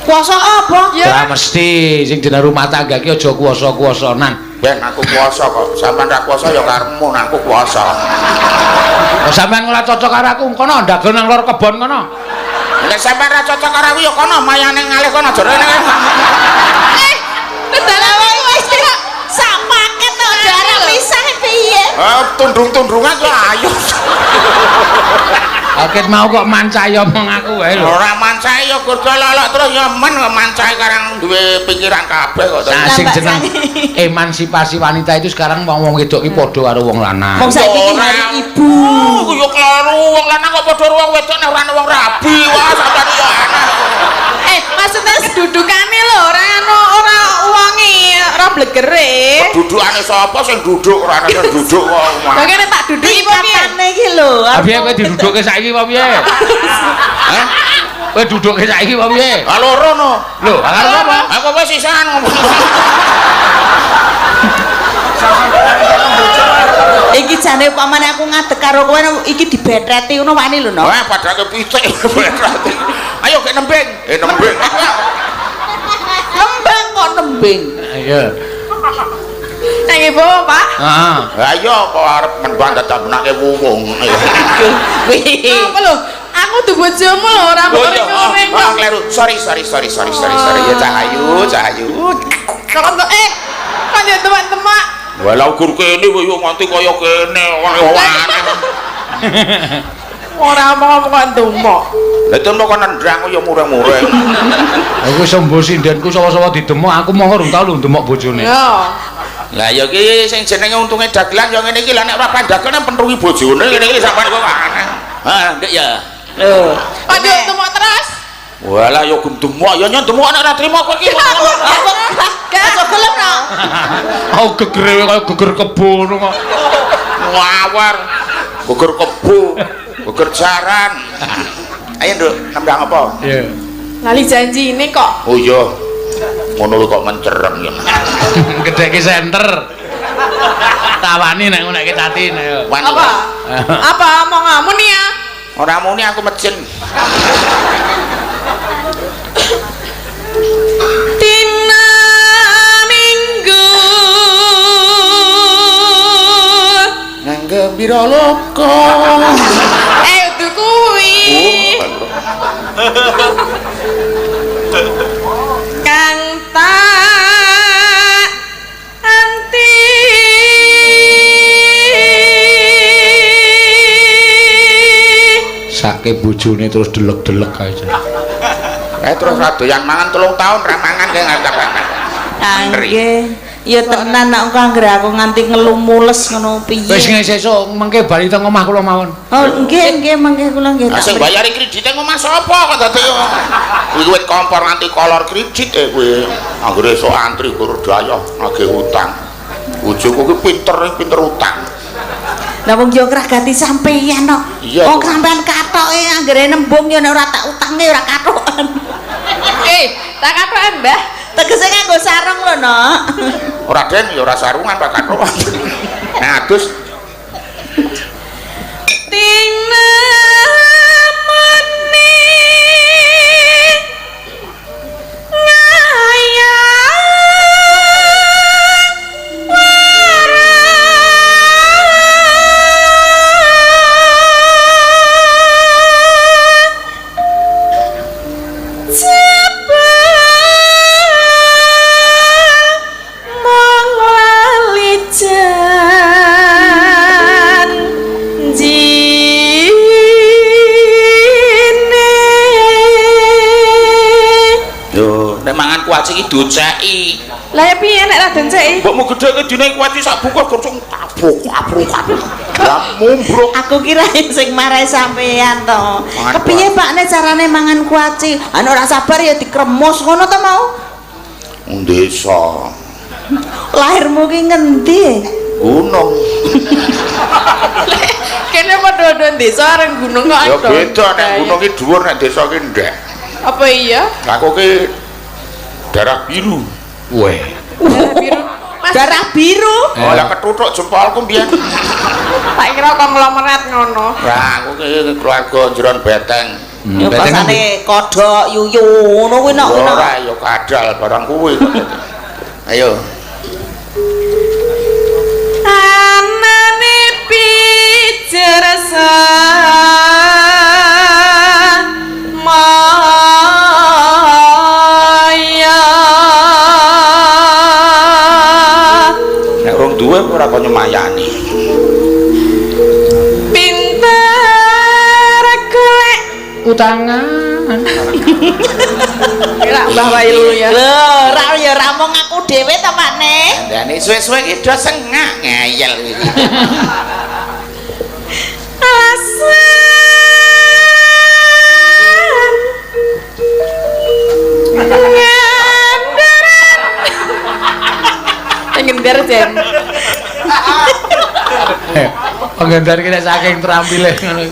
D: Kuasa apa?
A: Ya mesti sing jeneng rumah tangga ki aja kuwasa-kuwasanan.
B: Ben aku kuwasa kok. Sampeyan ra kuwasa ya karepmu aku kuwasa.
A: Kok sampean ora cocok karo aku kono ndagel nang lor kebon kono.
B: Nek sampeyan ra cocok karo aku ya kono mayane ngalih kono aja rene.
C: dalan
D: Wis sak paket to darah pisah piye?
B: Tundrung-tundrungan yo ayo.
A: Paket mau kok mancai omong aku wae lho.
B: Ora mancai ya gur lolok terus ya men mancai karang duwe pikiran kabeh kok.
A: Nah, sing jeneng emansipasi wanita itu sekarang wong wedok ki padha karo wong lanang.
D: Wong saiki hari ibu.
B: Ku yo kleru wong lanang kok padha karo wong wedok nek ora ana wong rabi. Wah sampeyan yo aneh.
C: maksudnya sedudukane lho ora wonge ora blegere.
B: Dudukane sapa sing duduk ora ana sing duduk kok.
C: Bagene tak duduki kok piye?
D: Katane iki lho.
A: Piye kowe didudukke saiki apa piye? Hah? Kowe dudukke saiki apa piye?
B: Ha loro no.
A: Lho, karo apa?
B: Aku wis sisan ngomong.
D: Iki jane upamane aku ngadeg karo kowe iki dibetreti ngono wani lho no.
B: Wah, padake pitik betreti. Ayo gek nembing. Nembing.
D: Nembang kok nembing.
A: Iya.
C: Nang ibu, Pak.
A: Heeh.
B: Ha iya kok arep menbang dadakake wuwung.
C: Apa lho? Aku tuh bojomu lho ora ngomong kok.
B: Kleru. Sorry. Ya Cahayu.
C: Kok ya teman-teman.
B: Walau gur kene kowe nganti kaya kene aneh.
C: Ora omong kok ndemok.
B: Lah itu kok nendang ya mureng-mureng.
A: Aku sembo sindenku sapa-sapa didemok, aku mong urung tau lho ndemok bojone.
C: Ya.
B: Lah ya iki sing jenenge untunge dagelan ya ngene iki lah nek ora pandagelan pentungi bojone ngene iki sampean kok aneh. Ha, ndek ya.
D: Lho.
C: Kok ndemok terus?
B: Walah ya gendemok ya nyendemok nek ora trimo kowe iki.
D: Aja gelem no.
A: Oh gegere kaya geger kebo ngono kok.
B: Ngawar. Geger kebo, geger jaran. Ayo, Nduk, nembang apa?
A: Iya.
C: Lali janji ini kok.
B: Oh iya. Ngono lho kok mencereng ya.
A: Gedheke senter. Tawani nek ngonekke tatin ayo.
C: Apa? Apa omonganmu nih ya?
B: Ora muni aku mecin.
C: Tina minggu
B: Nang gembira loka.
C: itu kuwi kang tak anti
A: Sake bojone terus delek-delek kae.
B: Terus radoyan mangan 3 tahun ra mangan kae ngapa-ngapa.
D: Nggih. Ya tenan nek engko anggere aku nganti ngelu mules ngono piye.
A: Wis sesuk mengke bali teng omah kula mawon.
D: Oh, nggih mangke kula nggih.
B: Lah sing bayari kredit nang omah sapa kok dadi kuwi wit kompor nganti kolor kredit kuwi. Anggere sok antri kur daya nagih utang. Bojoku kuwi pinter utang.
D: Lah wong yo krah ganti sampeyan kok.
B: Iya,
D: Wong
B: kok.
D: sampean katoke anggere nembung yo nek ora tak utange ora katokan.
C: tak katokan Mbah.
D: Tegese nganggo sarung lho, Nok.
B: Ora den ya ora sarungan Pak Kato. Nah, adus
C: Tina muni
B: kuaci iki doceki.
C: Lah ya piye nek ra denceki?
B: Mbokmu gedhe ke dine kuaci sak bungkus gosong tabuk. Lah mumbruk.
D: Aku kira sing marai sampean to. Kepiye Pak nek carane mangan kuaci? Anu ora sabar ya dikremus ngono to mau?
B: Desa.
D: Lahirmu ki ngendi?
B: Gunung.
C: Kene padha-padha desa areng gunung kok.
B: Ya beda nek gunung ki dhuwur nek desa ki ndek.
C: Apa iya?
B: Aku ki darah biru.
A: Weh.
C: Biru. Mas,
D: Darah biru.
B: Oh, lah ketutuk jempolku mbiyen.
C: tak kira konglomerat ngono.
B: Lah aku ki keluarga Jeron Beteng.
D: Ya pasane kodhok yuyu ngono kuwi nek
B: Ora ya kadal barang kuwi. Ayo.
C: Anane pijersa maya
B: Nek urung duwe ora kok nyemayani.
C: pinter golek
A: Utangan.
C: kira Mbah Wailu ya.
D: lho ra ya ramong aku dhewe to Pakne.
B: Ndane suwe-suwe ki do sengak ngeyel iki.
C: Ngendar jen.
A: Pengendar ki nek saking terampile ngono.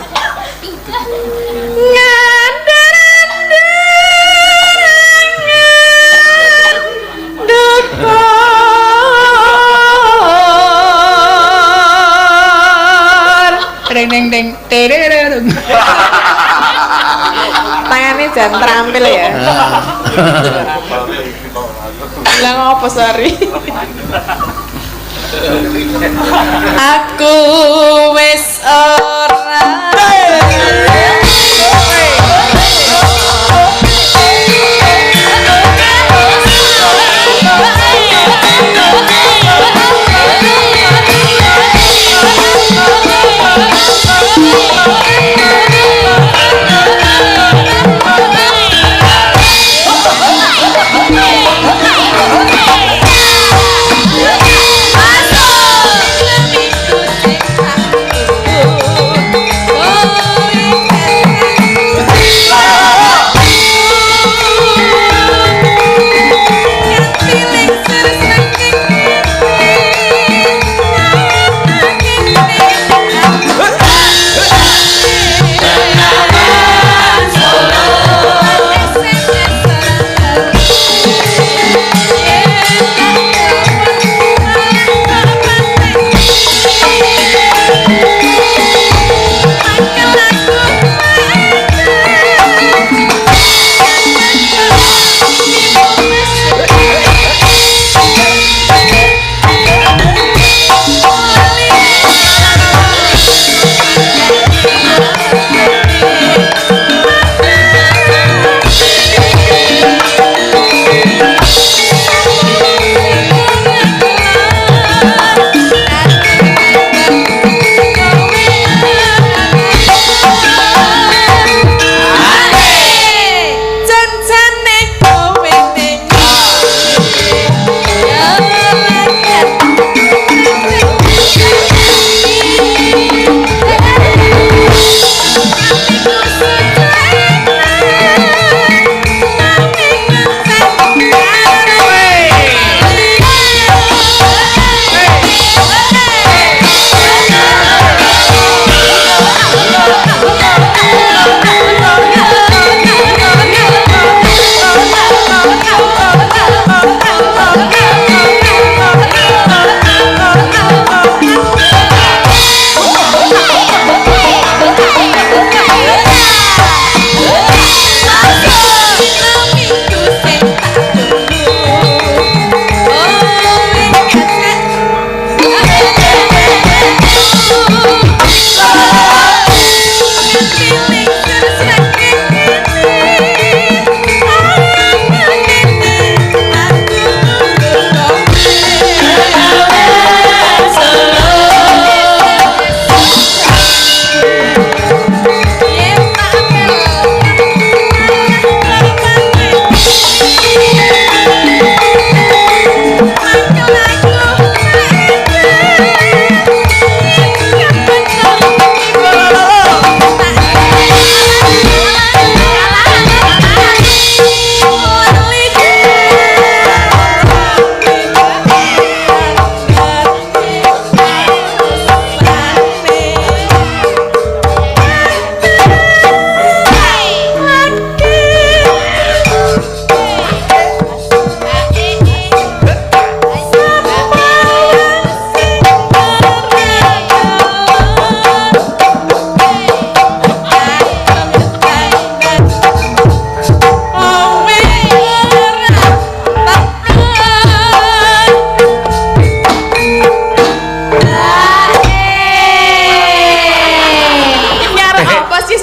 A: Deng deng deng terereng.
C: Tangannya jangan terampil ya. Lah ngopo sari? Aku wis ora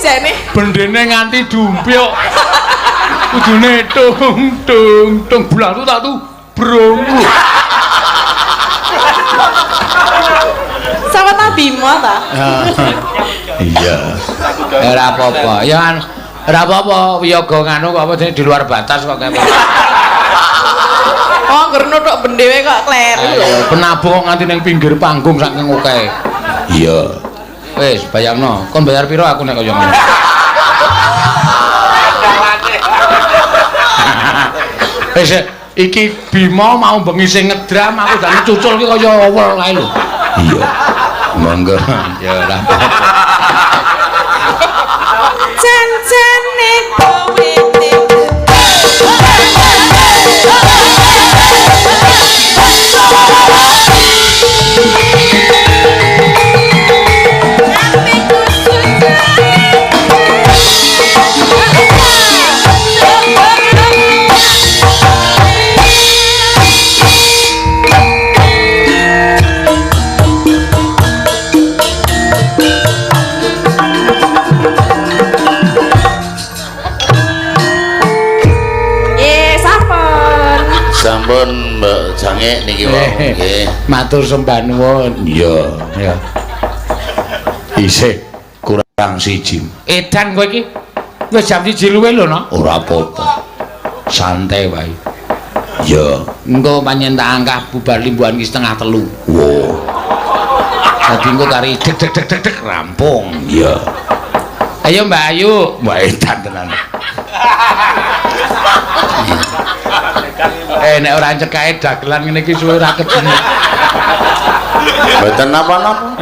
C: jane.
A: Bendene nganti dumpyuk. Kudune tung bulan tu tak tu brong.
C: Sama ta Bima ta?
A: Iya. Ora apa-apa. Ya kan ora apa-apa wiyaga nganu kok apa di luar batas kok kaya.
C: Oh, ngerno tok bendewe kok kleru lho.
A: Ayo penabung nganti ning pinggir panggung saking akeh. Iya. Wis bayangno, kon bayar piro aku nek kaya ngono. Wis iki Bima mau bengi sing ngedram aku dan cucul ki kaya awel kae lho. Iya. Monggo. Ya ora apa-apa.
C: Jan-jane kowe
B: Sampun Mbak Jange niki wau nggih.
A: Matur sembah nuwun. Iya, ya. Isih kurang siji. Edan kowe iki wis jam 1 luwih lho, no? Ora apa-apa. Santai wae. Ya, engko panjen tak angkah bubar limbuhan ki 2:30. Wo. Dadi engko kari deg rampung. Iya. Ayo Mbak Ayu, Mbak Edan tenan. Nek ora cekae dagelan ngene iki suwe ora ketemu.
B: Mboten napa-napa.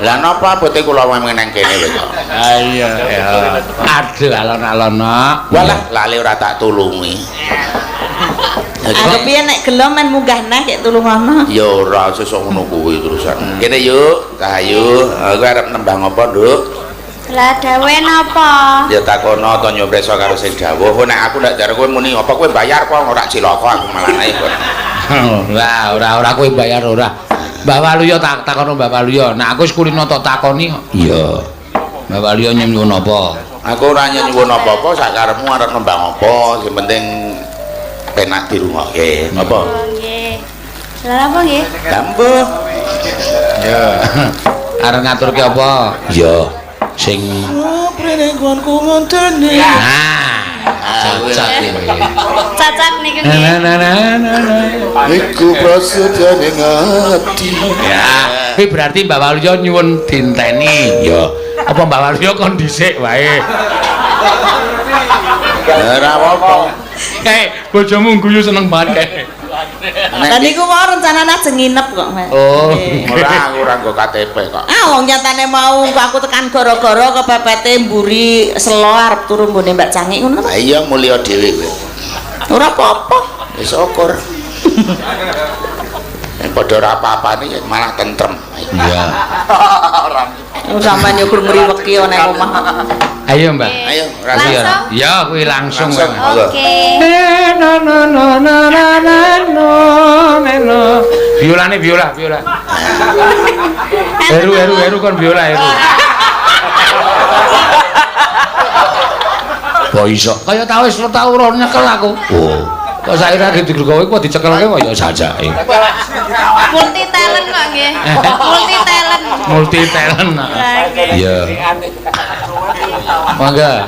B: Lah napa bote kula wemen nang kene lho kok.
A: Ha iya ya. Aduh alon-alon nok.
B: Walah lali ora tak tulungi.
D: Aku piye nek gelo men munggah neh kek tulungono.
B: Ya ora sesuk ngono kuwi terusan. Kene yuk, Kahayu. Aku arep nembang apa, Nduk?
F: Lah dawe napa?
B: Ya takono to nyopreso karo sing dawuh. Nek aku ndak jar kowe muni apa kowe bayar apa ora cilaka aku malah nae kok.
A: Lah ora kowe bayar ora. Mbak Waluya tak takono Mbak Waluya. Nek aku wis kulino tak takoni kok. Iya. Mbak Waluya nyuwun apa?
B: Aku ora nyuwun apa-apa, sak karepmu arep nembang apa, sing penting penak dirungokke. Apa?
F: Nggih. Lah apa nggih?
B: Dambuh.
A: Ya. Arep ngaturke apa? Ya. Sing
B: prenenggonku ngontene.
A: Cacat iki.
F: Cacat niku nggih.
B: Iku prasadyane ati.
A: Ya, kuwi berarti Mbak Waluya nyuwun dinteni. Ya. Apa Mbak Waluya kon dhisik wae.
B: Ora apa-apa.
A: Kae bojomu guyu seneng banget kae.
D: Lah niku mau rencanane ajeng nginep kok, Mas.
A: Oh,
B: Ora aku ora nggo KTP kok.
D: Wong nyatane mau aku tekan gara-gara kepepete mburi selo arep turu nggone Mbak Cangik ngono.
B: Ha iya mulya dhewe kowe.
D: Ora apa-apa.
B: Wis syukur. Nek padha ora apa-apane malah tentrem.
A: iya.
D: Sampeyan yo gur ngriweki ana omah.
A: Ayo, Mbak.
B: Ayo,
F: Langsung?
A: Ya, kuwi langsung.
F: Oke.
A: Biolane biola. Heru kon biola heru. Kok iso? Kaya tau wis tau ora nyekel aku. Oh. Kok saiki ra digergowe kok dicekelke kok ya sajake.
F: Multi talent kok nggih.
A: Multi talent. Iya. Mangga.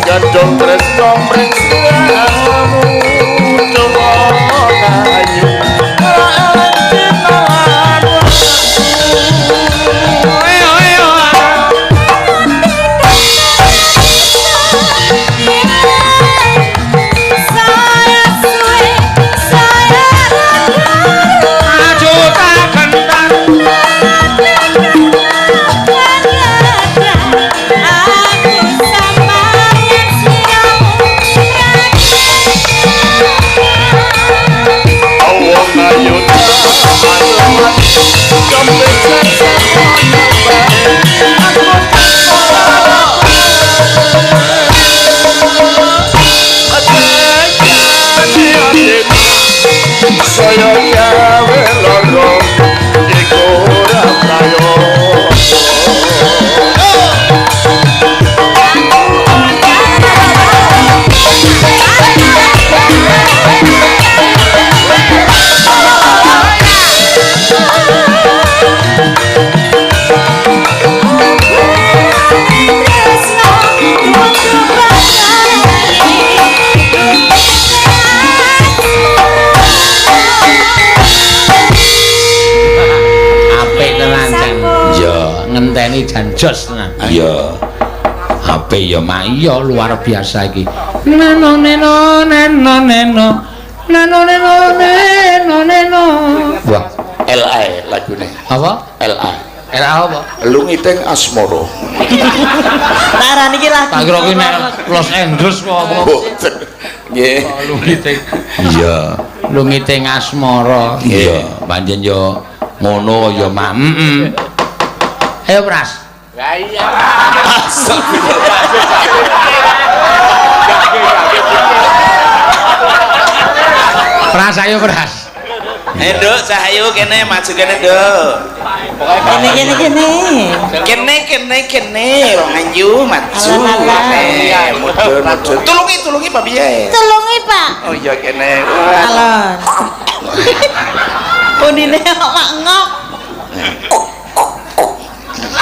B: Gadong tresno mring sliramu coba kayu saya gawe loro iku ora prayo
A: ngenteni jan jos tenan. Iya. HP ya mak iya luar biasa iki. Neno neno neno neno. Neno neno neno neno. Wah,
B: LA lagune.
A: Apa?
B: LA.
A: LA apa?
B: Lungiting asmara.
D: Taran iki lagu.
A: Tak kira ki nek Los Angeles apa.
B: Boten. Nggih.
A: Lungiting. Iya. Lungiting asmara. Iya. Panjen yo ngono ya mak. Ayo Pras.
B: Lah iya.
A: Pras ayo Pras.
B: Nduk sahayu kene maju kene nduk. Kene wong anju maju. Mudun. Tulungi Pak piye?
D: Tulungi Pak.
B: Oh iya kene.
D: Alon. Punine kok mak ngok.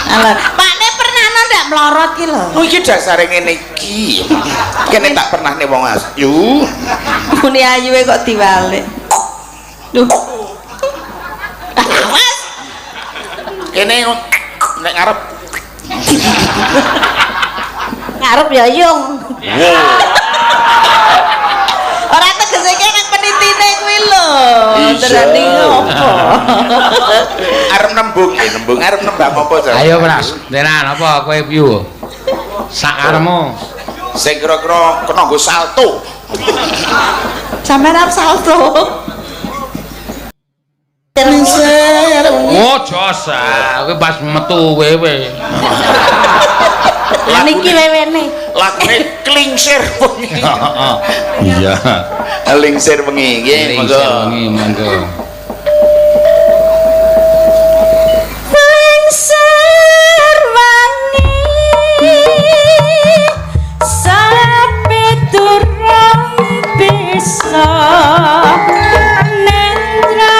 D: Alon. Pakne pernah ndak melorot ki lho.
B: Oh iki dasare ngene iki. Kene tak pernah ne wong ayu.
D: Muni ayuwe kok diwalik. Duh. Awas.
B: Kene nek ngarep.
D: Ngarep ya yung. Ora tegese kan penitine kuwi lho. Terani ngopo?
B: Arep nembung arep nembang apa to?
A: Ayo Pras, tenan apa kowe piye? Sak karepmu.
B: Sing kira-kira kena nggo salto.
D: Sampeyan arep salto.
A: Oh, josa, kowe pas metu wewe.
D: Lah niki wewene.
B: Lagune klingsir wengi.
A: Heeh. Iya.
B: Klingsir wengi nggih, monggo.
A: Wengi monggo.
D: Klingsir wengi sampe durung bisa nendra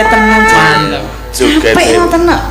D: joget tenan jan.
B: Joget.
D: Pek ngoten kok.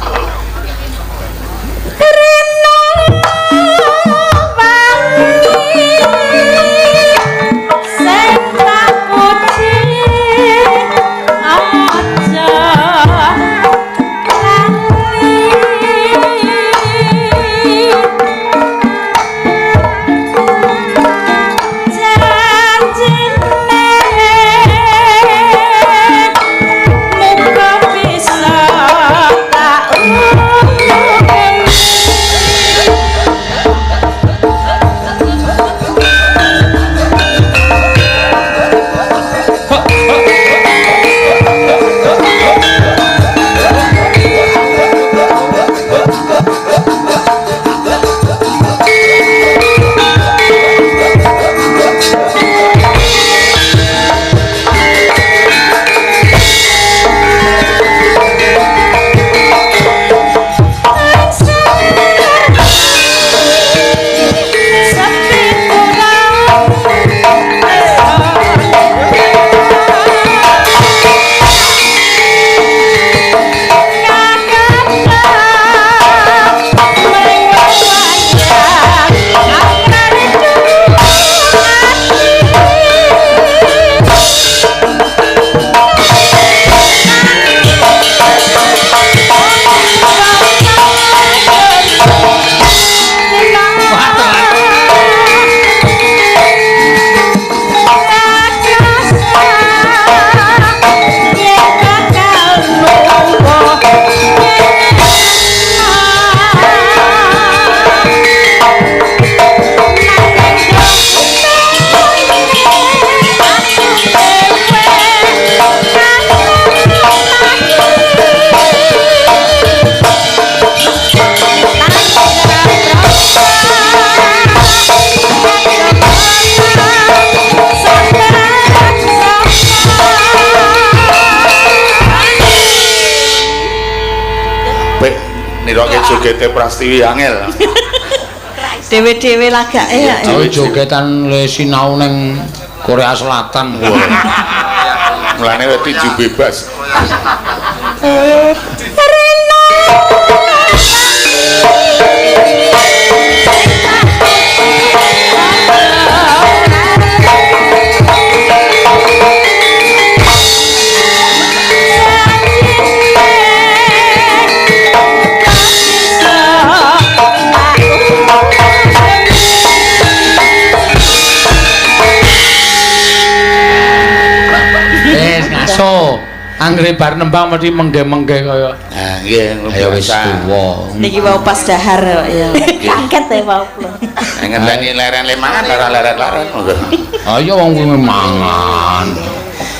B: Jogete Prastiwi angel.
D: Dewe-dewe lagake ya.
A: Oh, jogetan le sinau ning Korea Selatan.
B: Mulane tinju bebas.
A: Anggere bar nembang mesti mengge-mengge kaya.
B: Ha nggih,
A: ayo wis tuwa.
D: Niki wau pas dahar kok ya. Kaget ya wau kula.
B: Ngenteni leren le mangan ora leren-leren.
A: Ayo wong kuwi mangan.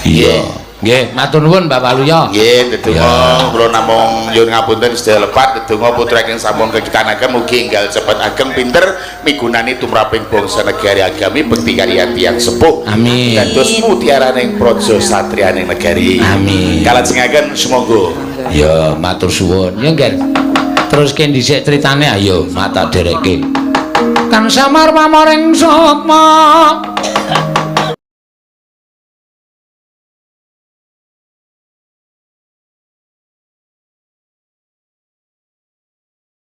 A: Iya. Nggih, matur nuwun Mbak Waluya.
B: Nggih, ndedonga kula namung nyuwun ngapunten sedaya lepat ndedonga putra ingkang sampun kekitanaken mugi enggal cepet ageng pinter migunani tumraping bangsa negari agami bekti kaliyan tiyang sepuh.
A: Amin.
B: Dados mutiaraning praja satriyaning negari.
A: Amin.
B: Kalajengaken sumangga.
A: Ya, matur suwun. Ya, Nggih. Teruske dhisik critane ayo, mak tak dereke. Kan samar pamoring sukma